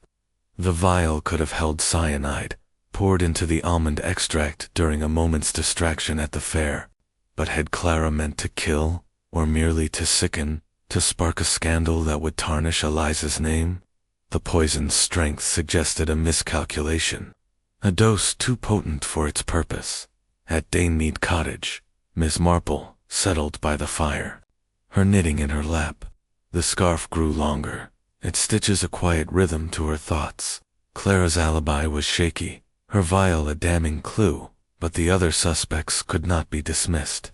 The vial could have held cyanide, poured into the almond extract during a moment's distraction at the fair. But had Clara meant to kill, or merely to sicken, to spark a scandal that would tarnish Eliza's name? The poison's strength suggested a miscalculation, a dose too potent for its purpose. At Mead Cottage, Miss Marple settled by the fire, her knitting in her lap. The scarf grew longer, its stitches a quiet rhythm to her thoughts. Clara's alibi was shaky, her vial a damning clue, but the other suspects could not be dismissed.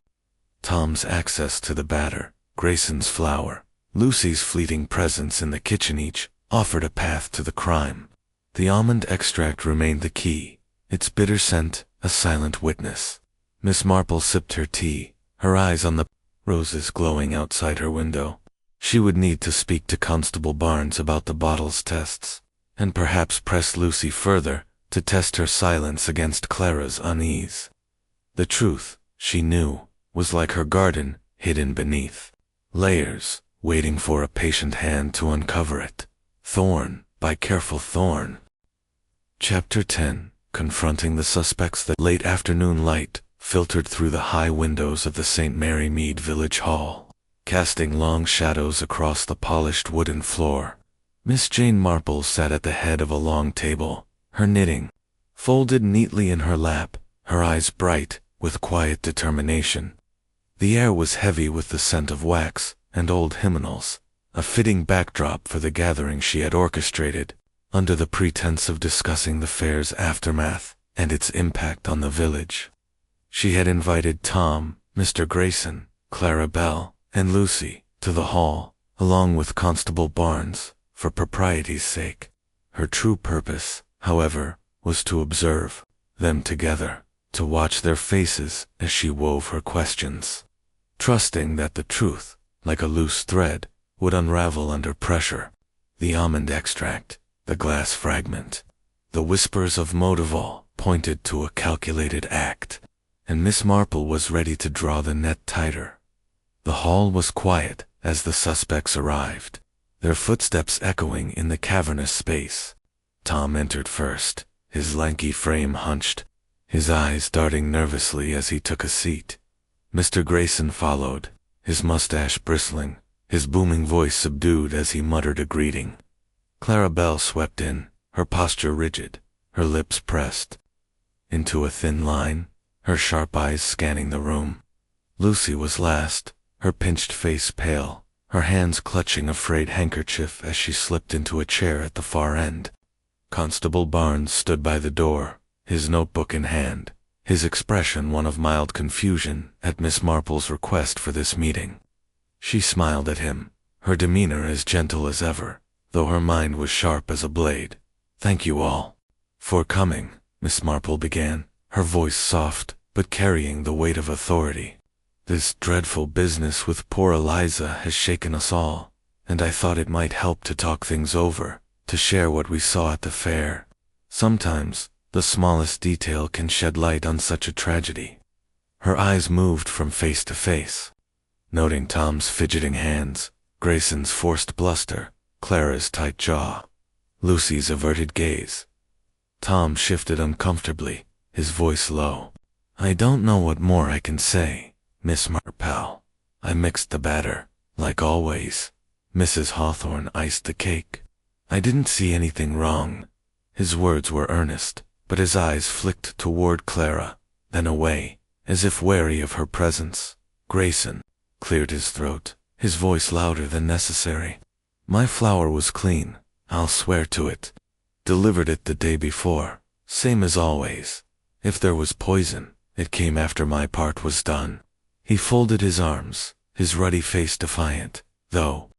Tom's access to the batter, Grayson's flour, Lucy's fleeting presence in the kitchen each offered a path to the crime. The almond extract remained the key, its bitter scent a silent witness. Miss Marple sipped her tea, her eyes on the roses glowing outside her window. She would need to speak to Constable Barnes about the bottle's tests, and perhaps press Lucy further to test her silence against Clara's unease. The truth, she knew, was like her garden, hidden beneath layers, waiting for a patient hand to uncover it. Thorn by careful thorn. Chapter 10. Confronting the suspects. The late afternoon light filtered through the high windows of the St. Mary Mead Village Hall, casting long shadows across the polished wooden floor. Miss Jane Marple sat at the head of a long table, her knitting folded neatly in her lap, her eyes bright with quiet determination. The air was heavy with the scent of wax and old hymnals, a fitting backdrop for the gathering she had orchestrated, under the pretense of discussing the fair's aftermath and its impact on the village. She had invited Tom, Mr. Grayson, Clara Bell, and Lucy to the hall, along with Constable Barnes, for propriety's sake. Her true purpose, however, was to observe them together, to watch their faces as she wove her questions, trusting that the truth, like a loose thread, would unravel under pressure. The almond extract, the glass fragment, the whispers of Motival pointed to a calculated act, and Miss Marple was ready to draw the net tighter. The hall was quiet as the suspects arrived, their footsteps echoing in the cavernous space. Tom entered first, his lanky frame hunched, his eyes darting nervously as he took a seat. Mr. Grayson followed, his mustache bristling, his booming voice subdued as he muttered a greeting. Clara Bell swept in, her posture rigid, her lips pressed into a thin line, her sharp eyes scanning the room. Lucy was last, her pinched face pale, her hands clutching a frayed handkerchief as she slipped into a chair at the far end. Constable Barnes stood by the door, his notebook in hand, his expression one of mild confusion at Miss Marple's request for this meeting. She smiled at him, her demeanor as gentle as ever, though her mind was sharp as a blade. "Thank you all for coming," Miss Marple began, her voice soft, but carrying the weight of authority. "This dreadful business with poor Eliza has shaken us all, and I thought it might help to talk things over, to share what we saw at the fair. Sometimes, the smallest detail can shed light on such a tragedy." Her eyes moved from face to face, noting Tom's fidgeting hands, Grayson's forced bluster, Clara's tight jaw, Lucy's averted gaze. Tom shifted uncomfortably, his voice low. "I don't know what more I can say, Miss Marple. I mixed the batter, like always. Mrs. Hawthorne iced the cake. I didn't see anything wrong." His words were earnest, but his eyes flicked toward Clara, then away, as if wary of her presence. Grayson cleared his throat, his voice louder than necessary. "My flour was clean, I'll swear to it. Delivered it the day before, same as always. If there was poison, it came after my part was done." He folded his arms, his ruddy face defiant, though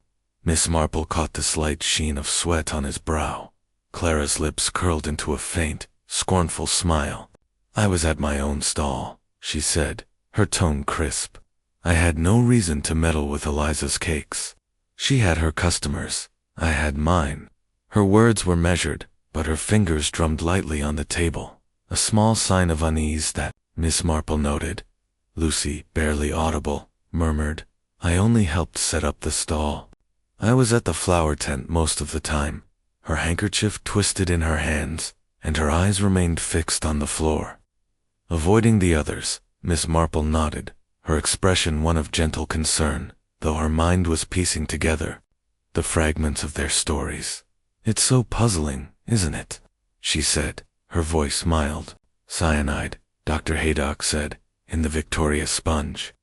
Miss Marple caught the slight sheen of sweat on his brow. Clara's lips curled into a faint, scornful smile. "I was at my own stall," she said, her tone crisp. "I had no reason to meddle with Eliza's cakes. She had her customers, I had mine." Her words were measured, but her fingers drummed lightly on the table, a small sign of unease that Miss Marple noted. Lucy, barely audible, murmured, "I only helped set up the stall. I was at the flower tent most of the time." Her handkerchief twisted in her hands, and her eyes remained fixed on the floor. Avoiding the others, Miss Marple nodded, her expression one of gentle concern, though her mind was piecing together the fragments of their stories. "It's so puzzling, isn't it?" she said, her voice mild. "Cyanide," Dr. Haydock said, in the Victoria Sponge.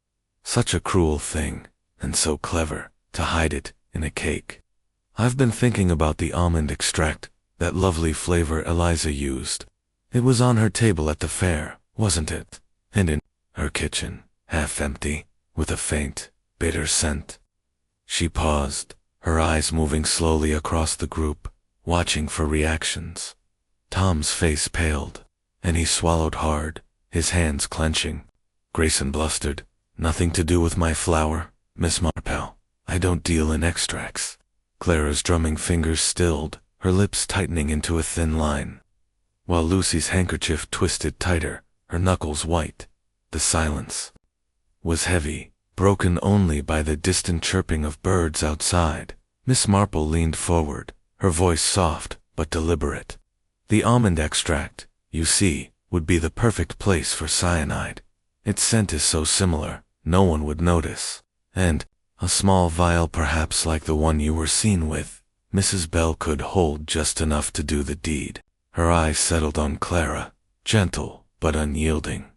"Such a cruel thing, and so clever, to hide it in a cake. I've been thinking about the almond extract, that lovely flavor Eliza used. It was on her table at the fair, wasn't it? And in her kitchen, half empty, with a faint, bitter scent." She paused, her eyes moving slowly across the group, watching for reactions. Tom's face paled, and he swallowed hard, his hands clenching. Grayson blustered, "Nothing to do with my flour, Miss Marple. I don't deal in extracts." Clara's drumming fingers stilled, her lips tightening into a thin line, while Lucy's handkerchief twisted tighter, her knuckles white. The silence was heavy, broken only by the distant chirping of birds outside. Miss Marple leaned forward, her voice soft but deliberate. "The almond extract, you see, would be the perfect place for cyanide. Its scent is so similar, no one would notice. And a small vial perhaps like the one you were seen with, Mrs. Bell could hold just enough to do the deed." Her eyes settled on Clara, gentle but unyielding.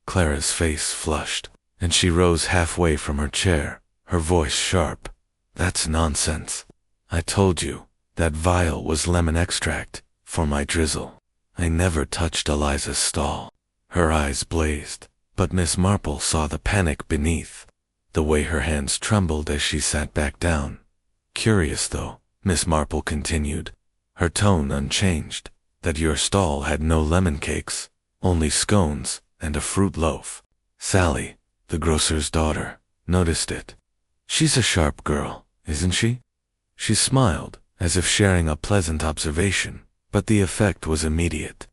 Clara's face flushed, and she rose halfway from her chair, her voice sharp. "That's nonsense. I told you, that vial was lemon extract, for my drizzle. I never touched Eliza's stall." Her eyes blazed, but Miss Marple saw the panic beneath, the way her hands trembled as she sat back down. "Curious though," Miss Marple continued, her tone unchanged, "that your stall had no lemon cakes, only scones and a fruit loaf. Sally, the grocer's daughter, noticed it. She's a sharp girl, isn't she?" She smiled, as if sharing a pleasant observation, but the effect was immediate.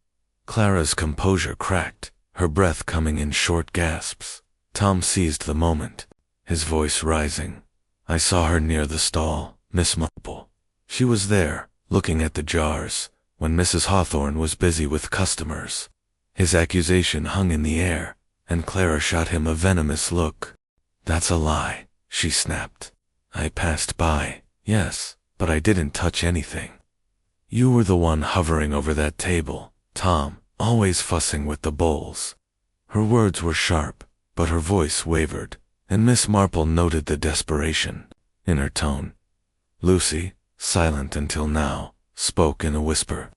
Clara's composure cracked, her breath coming in short gasps. Tom seized the moment, his voice rising. "I saw her near the stall, Miss Marple. She was there, looking at the jars, when Mrs. Hawthorne was busy with customers." His accusation hung in the air, and Clara shot him a venomous look. "That's a lie," she snapped. "I passed by, yes, but I didn't touch anything. You were the one hovering over that table, Tom, always fussing with the bowls." Her words were sharp, but her voice wavered, and Miss Marple noted the desperation in her tone. Lucy, silent until now, spoke in a whisper.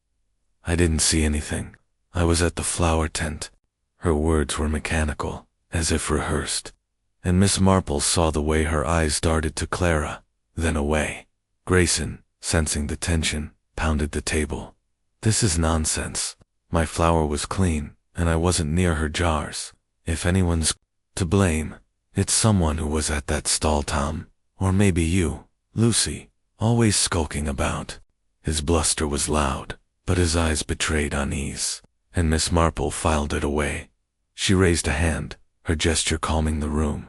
I didn't see anything. I was at the flower tent. Her words were mechanical, as if rehearsed, and Miss Marple saw the way her eyes darted to Clara, then away. Grayson, sensing the tension, pounded the table. This is nonsense. My flower was clean, and I wasn't near her jars. If anyone's to blame, it's someone who was at that stall, Tom. Or maybe you, Lucy, always skulking about. His bluster was loud, but his eyes betrayed unease, and Miss Marple filed it away. She raised a hand, her gesture calming the room.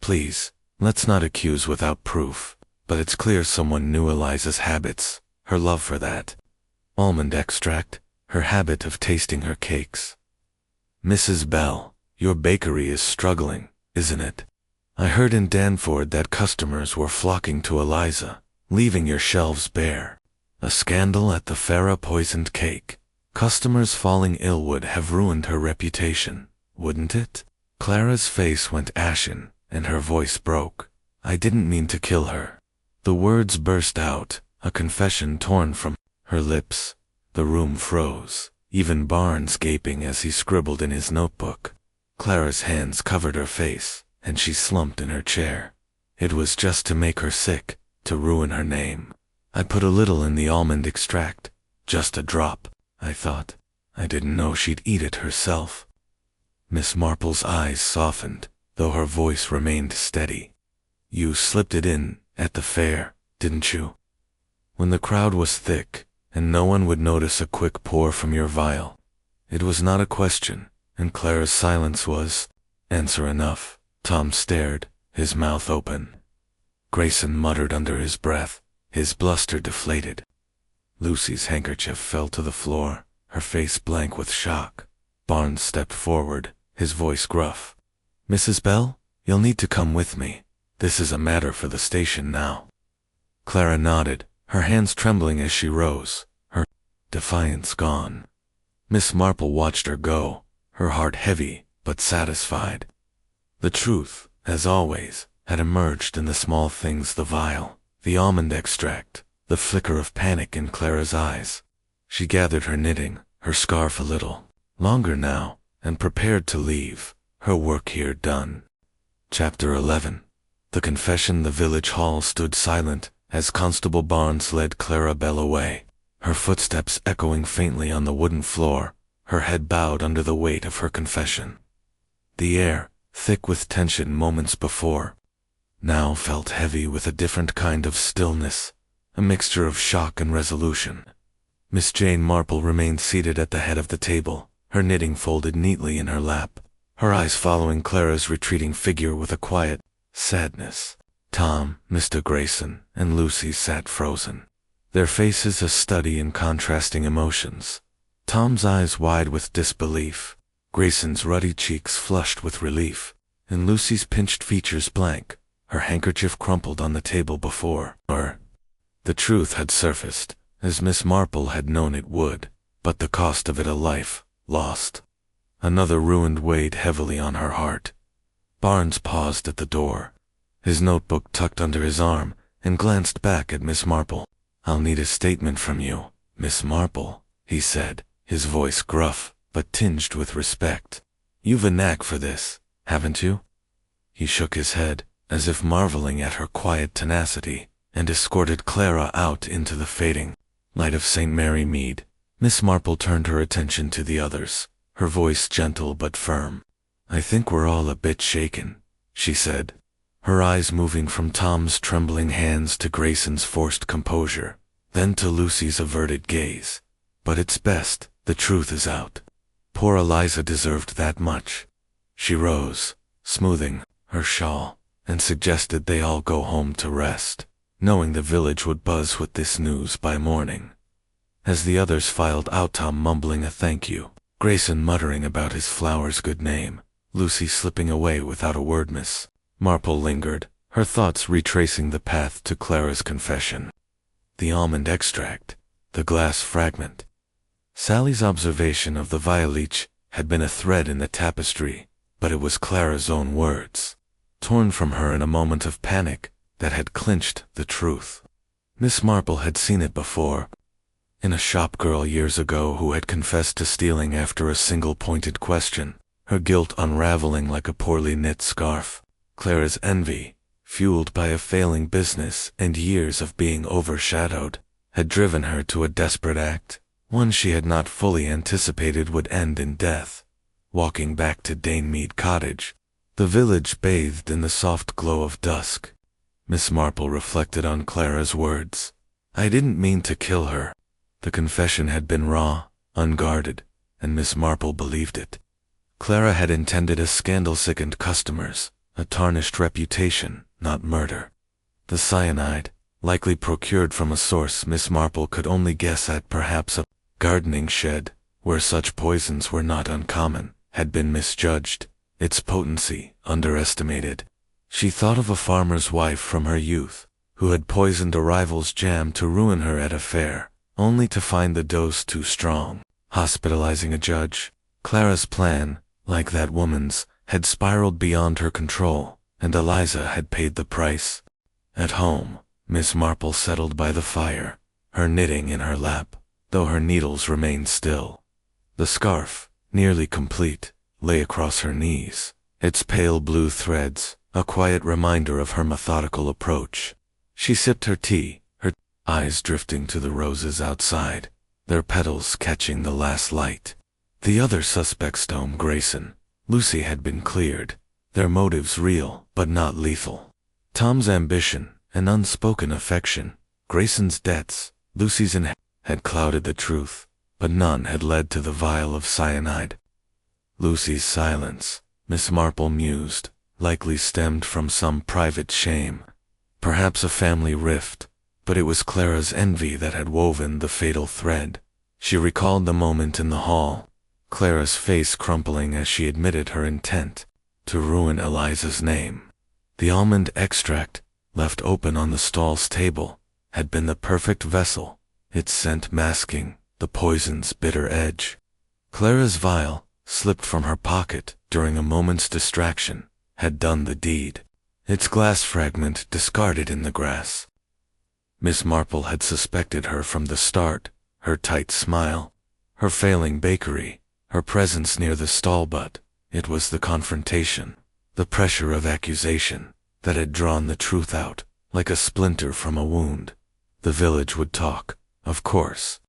Please, let's not accuse without proof, but it's clear someone knew Eliza's habits, her love for that almond extract, her habit of tasting her cakes. Mrs. Bell, your bakery is struggling, isn't it? I heard in Danford that customers were flocking to Eliza, leaving your shelves bare. A scandal at the Farah poisoned cake. Customers falling ill would have ruined her reputation, wouldn't it? Clara's face went ashen, and her voice broke. I didn't mean to kill her. The words burst out, a confession torn from her lips. The room froze, even Barnes gaping as he scribbled in his notebook. Clara's hands covered her face, and she slumped in her chair. It was just to make her sick, to ruin her name. I put a little in the almond extract, just a drop, I thought. I didn't know she'd eat it herself. Miss Marple's eyes softened, though her voice remained steady. You slipped it in at the fair, didn't you? When the crowd was thick, and no one would notice a quick pour from your vial. It was not a question, and Clara's silence was answer enough. Tom stared, his mouth open. Grayson muttered under his breath, his bluster deflated. Lucy's handkerchief fell to the floor, her face blank with shock. Barnes stepped forward, his voice gruff. Mrs. Bell, you'll need to come with me. This is a matter for the station now. Clara nodded, her hands trembling as she rose, her defiance gone. Miss Marple watched her go, her heart heavy but satisfied. The truth, as always, had emerged in the small things: the vial, the almond extract, the flicker of panic in Clara's eyes. She gathered her knitting, her scarf a little longer now, and prepared to leave, her work here done. Chapter 11. The confession. The village hall stood silent as Constable Barnes led Clara Bell away, her footsteps echoing faintly on the wooden floor, her head bowed under the weight of her confession. The air, thick with tension moments before, now felt heavy with a different kind of stillness, a mixture of shock and resolution. Miss Jane Marple remained seated at the head of the table, her knitting folded neatly in her lap, her eyes following Clara's retreating figure with a quiet sadness. Tom, Mr. Grayson, and Lucy sat frozen, their faces a study in contrasting emotions. Tom's eyes wide with disbelief, Grayson's ruddy cheeks flushed with relief, and Lucy's pinched features blank, her handkerchief crumpled on the table before her. The truth had surfaced, as Miss Marple had known it would, but the cost of it a life lost. Another ruined weighed heavily on her heart. Barnes paused at the door, his notebook tucked under his arm, and glanced back at Miss Marple. I'll need a statement from you, Miss Marple, he said, his voice gruff, but tinged with respect. You've a knack for this, haven't you? He shook his head, as if marveling at her quiet tenacity, and escorted Clara out into the fading light of St. Mary Mead. Miss Marple turned her attention to the others, her voice gentle but firm. I think we're all a bit shaken, she said, her eyes moving from Tom's trembling hands to Grayson's forced composure, then to Lucy's averted gaze. But it's best, the truth is out. Poor Eliza deserved that much. She rose, smoothing her shawl, and suggested they all go home to rest, knowing the village would buzz with this news by morning. As the others filed out, Tom mumbling a thank you, Grayson muttering about his flower's good name, Lucy slipping away without a word. Miss Marple lingered, her thoughts retracing the path to Clara's confession. The almond extract, the glass fragment. Sally's observation of the vial each had been a thread in the tapestry, but it was Clara's own words. torn from her in a moment of panic that had clinched the truth. Miss Marple had seen it before, in a shop girl years ago who had confessed to stealing after a single pointed question, her guilt unraveling like a poorly knit scarf. Clara's envy, fueled by a failing business and years of being overshadowed, had driven her to a desperate act, one she had not fully anticipated would end in death. Walking back to Mead cottage, the village bathed in the soft glow of dusk. Miss Marple reflected on Clara's words. I didn't mean to kill her. The confession had been raw, unguarded, and Miss Marple believed it. Clara had intended a scandal-sickened customers, a tarnished reputation, not murder. The cyanide, likely procured from a source Miss Marple could only guess at, perhaps a gardening shed, where such poisons were not uncommon, had been misjudged, its potency underestimated. She thought of a farmer's wife from her youth, who had poisoned a rival's jam to ruin her at a fair, only to find the dose too strong. Hospitalizing a judge, Clara's plan, like that woman's, had spiraled beyond her control, and Eliza had paid the price. At home, Miss Marple settled by the fire, her knitting in her lap, though her needles remained still. The scarf, nearly complete, lay across her knees, its pale blue threads, a quiet reminder of her methodical approach. She sipped her tea, her eyes drifting to the roses outside, their petals catching the last light. The other suspects, Tom Grayson, Lucy, had been cleared, their motives real but not lethal. Tom's ambition, an unspoken affection, Grayson's debts, Lucy's had clouded the truth, but none had led to the vial of cyanide. Lucy's silence, Miss Marple mused, likely stemmed from some private shame, perhaps a family rift, but it was Clara's envy that had woven the fatal thread. She recalled the moment in the hall, Clara's face crumpling as she admitted her intent to ruin Eliza's name. The almond extract, left open on the stall's table, had been the perfect vessel, its scent masking the poison's bitter edge. Clara's vial, slipped from her pocket during a moment's distraction, had done the deed, its glass fragment discarded in the grass. Miss Marple had suspected her from the start, her tight smile, her failing bakery, her presence near the stall, but it was the confrontation, the pressure of accusation, that had drawn the truth out, like a splinter from a wound. The village would talk, of course.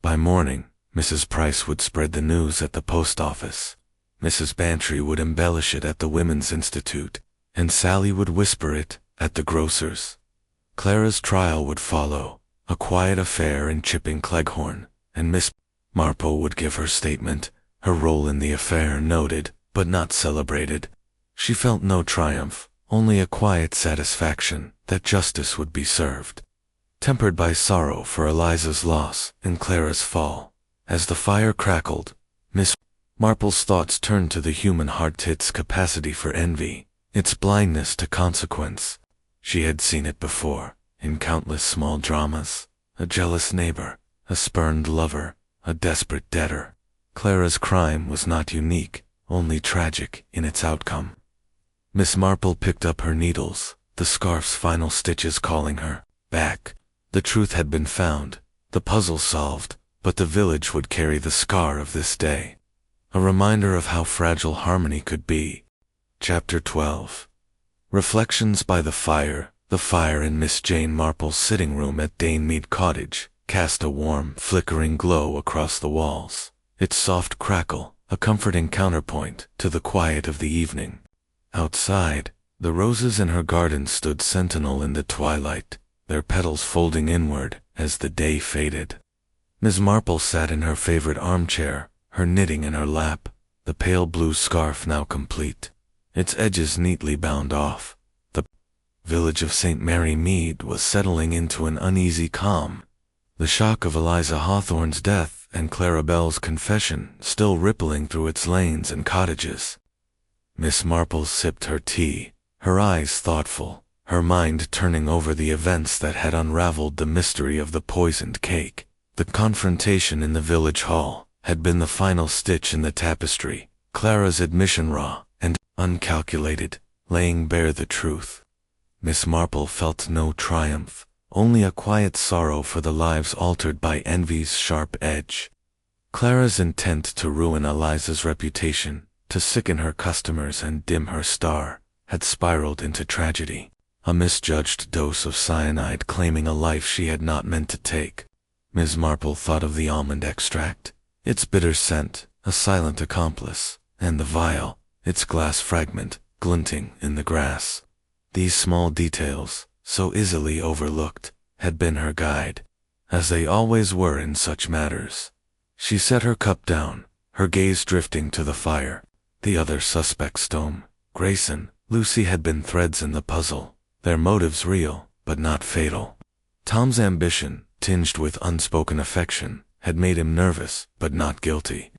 By morning, Mrs. Price would spread the news at the post office. Mrs. Bantry would embellish it at the Women's Institute, and Sally would whisper it at the grocer's. Clara's trial would follow, a quiet affair in Chipping Cleghorn, and Miss Marple would give her statement, her role in the affair noted, but not celebrated. She felt no triumph, only a quiet satisfaction that justice would be served, tempered by sorrow for Eliza's loss and Clara's fall. As the fire crackled, Miss Marple's thoughts turned to the human heart, its capacity for envy, its blindness to consequence. She had seen it before, in countless small dramas, a jealous neighbor, a spurned lover, a desperate debtor. Clara's crime was not unique, only tragic in its outcome. Miss Marple picked up her needles, the scarf's final stitches calling her back. The truth had been found, the puzzle solved, but the village would carry the scar of this day, a reminder of how fragile harmony could be. Chapter 12. Reflections by the fire. The fire in Miss Jane Marple's sitting room at Mead cottage cast a warm, flickering glow across the walls, its soft crackle a comforting counterpoint to the quiet of the evening. Outside, the roses in her garden stood sentinel in the twilight, their petals folding inward as the day faded. Miss Marple sat in her favorite armchair, her knitting in her lap, the pale blue scarf now complete, its edges neatly bound off. The village of St. Mary Mead was settling into an uneasy calm, the shock of Eliza Hawthorne's death and Clara Bell's confession still rippling through its lanes and cottages. Miss Marple sipped her tea, her eyes thoughtful, her mind turning over the events that had unraveled the mystery of the poisoned cake. The confrontation in the village hall had been the final stitch in the tapestry, Clara's admission raw and uncalculated, laying bare the truth. Miss Marple felt no triumph, only a quiet sorrow for the lives altered by envy's sharp edge. Clara's intent to ruin Eliza's reputation, to sicken her customers and dim her star, had spiraled into tragedy. A misjudged dose of cyanide claiming a life she had not meant to take. Miss Marple thought of the almond extract, its bitter scent, a silent accomplice, and the vial, its glass fragment, glinting in the grass. These small details, so easily overlooked, had been her guide, as they always were in such matters. She set her cup down, her gaze drifting to the fire. The other suspects, Tom, Grayson, Lucy had been threads in the puzzle, their motives real, but not fatal. Tom's ambition, tinged with unspoken affection, had made him nervous, but not guilty.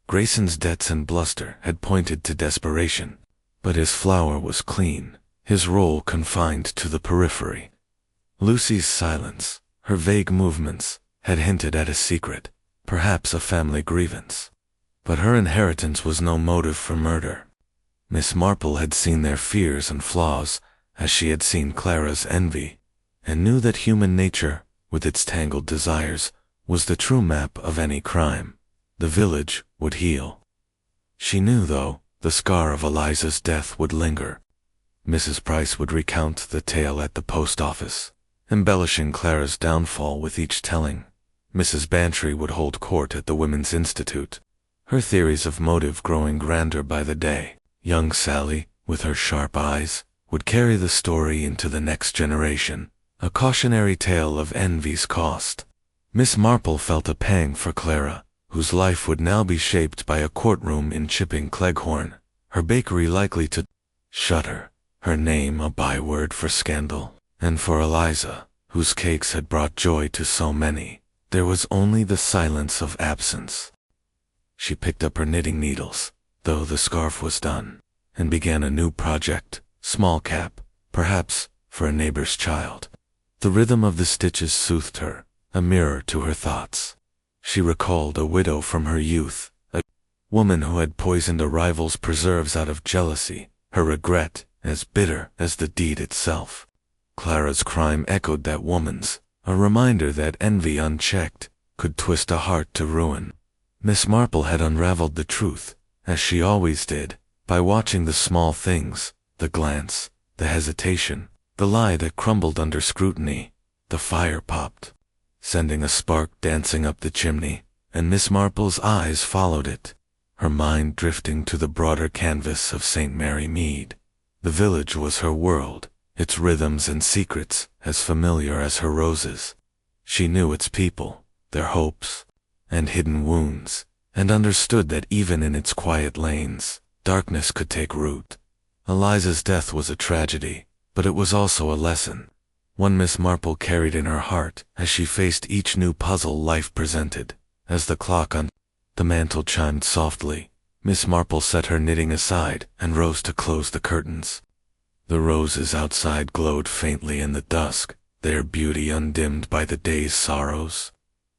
Grayson's debts and bluster had pointed to desperation, but his flower was clean, his role confined to the periphery. Lucy's silence, her vague movements, had hinted at a secret, perhaps a family grievance. But her inheritance was no motive for murder. Miss Marple had seen their fears and flaws, as she had seen Clara's envy, and knew that human nature, with its tangled desires, was the true map of any crime. The village would heal. She knew, though, the scar of Eliza's death would linger. Mrs. Price would recount the tale at the post office, embellishing Clara's downfall with each telling. Mrs. Bantry would hold court at the Women's Institute, her theories of motive growing grander by the day. Young Sally, with her sharp eyes, would carry the story into the next generation, a cautionary tale of envy's cost. Miss Marple felt a pang for Clara, whose life would now be shaped by a courtroom in Chipping Cleghorn, her bakery likely to shudder, her name a byword for scandal. And for Eliza, whose cakes had brought joy to so many, there was only the silence of absence. She picked up her knitting needles, though the scarf was done, and began a new project, small cap, perhaps, for a neighbor's child. The rhythm of the stitches soothed her, a mirror to her thoughts. She recalled a widow from her youth, a woman who had poisoned a rival's preserves out of jealousy, her regret as bitter as the deed itself. Clara's crime echoed that woman's, a reminder that envy unchecked could twist a heart to ruin. Miss Marple had unraveled the truth, as she always did, by watching the small things, the glance, the hesitation, the lie that crumbled under scrutiny. The fire popped, sending a spark dancing up the chimney, and Miss Marple's eyes followed it, her mind drifting to the broader canvas of St. Mary Mead. The village was her world, its rhythms and secrets as familiar as her roses. She knew its people, their hopes, and hidden wounds, and understood that even in its quiet lanes, darkness could take root. Eliza's death was a tragedy, but it was also a lesson, one Miss Marple carried in her heart as she faced each new puzzle life presented. As the clock on the mantel chimed softly, Miss Marple set her knitting aside and rose to close the curtains. The roses outside glowed faintly in the dusk, their beauty undimmed by the day's sorrows.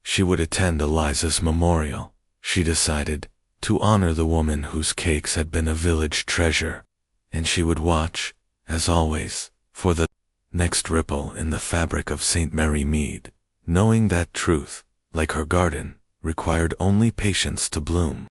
She would attend Eliza's memorial, she decided, to honor the woman whose cakes had been a village treasure, and she would watch, as always, for the next ripple in the fabric of St. Mary Mead, knowing that truth, like her garden, required only patience to bloom.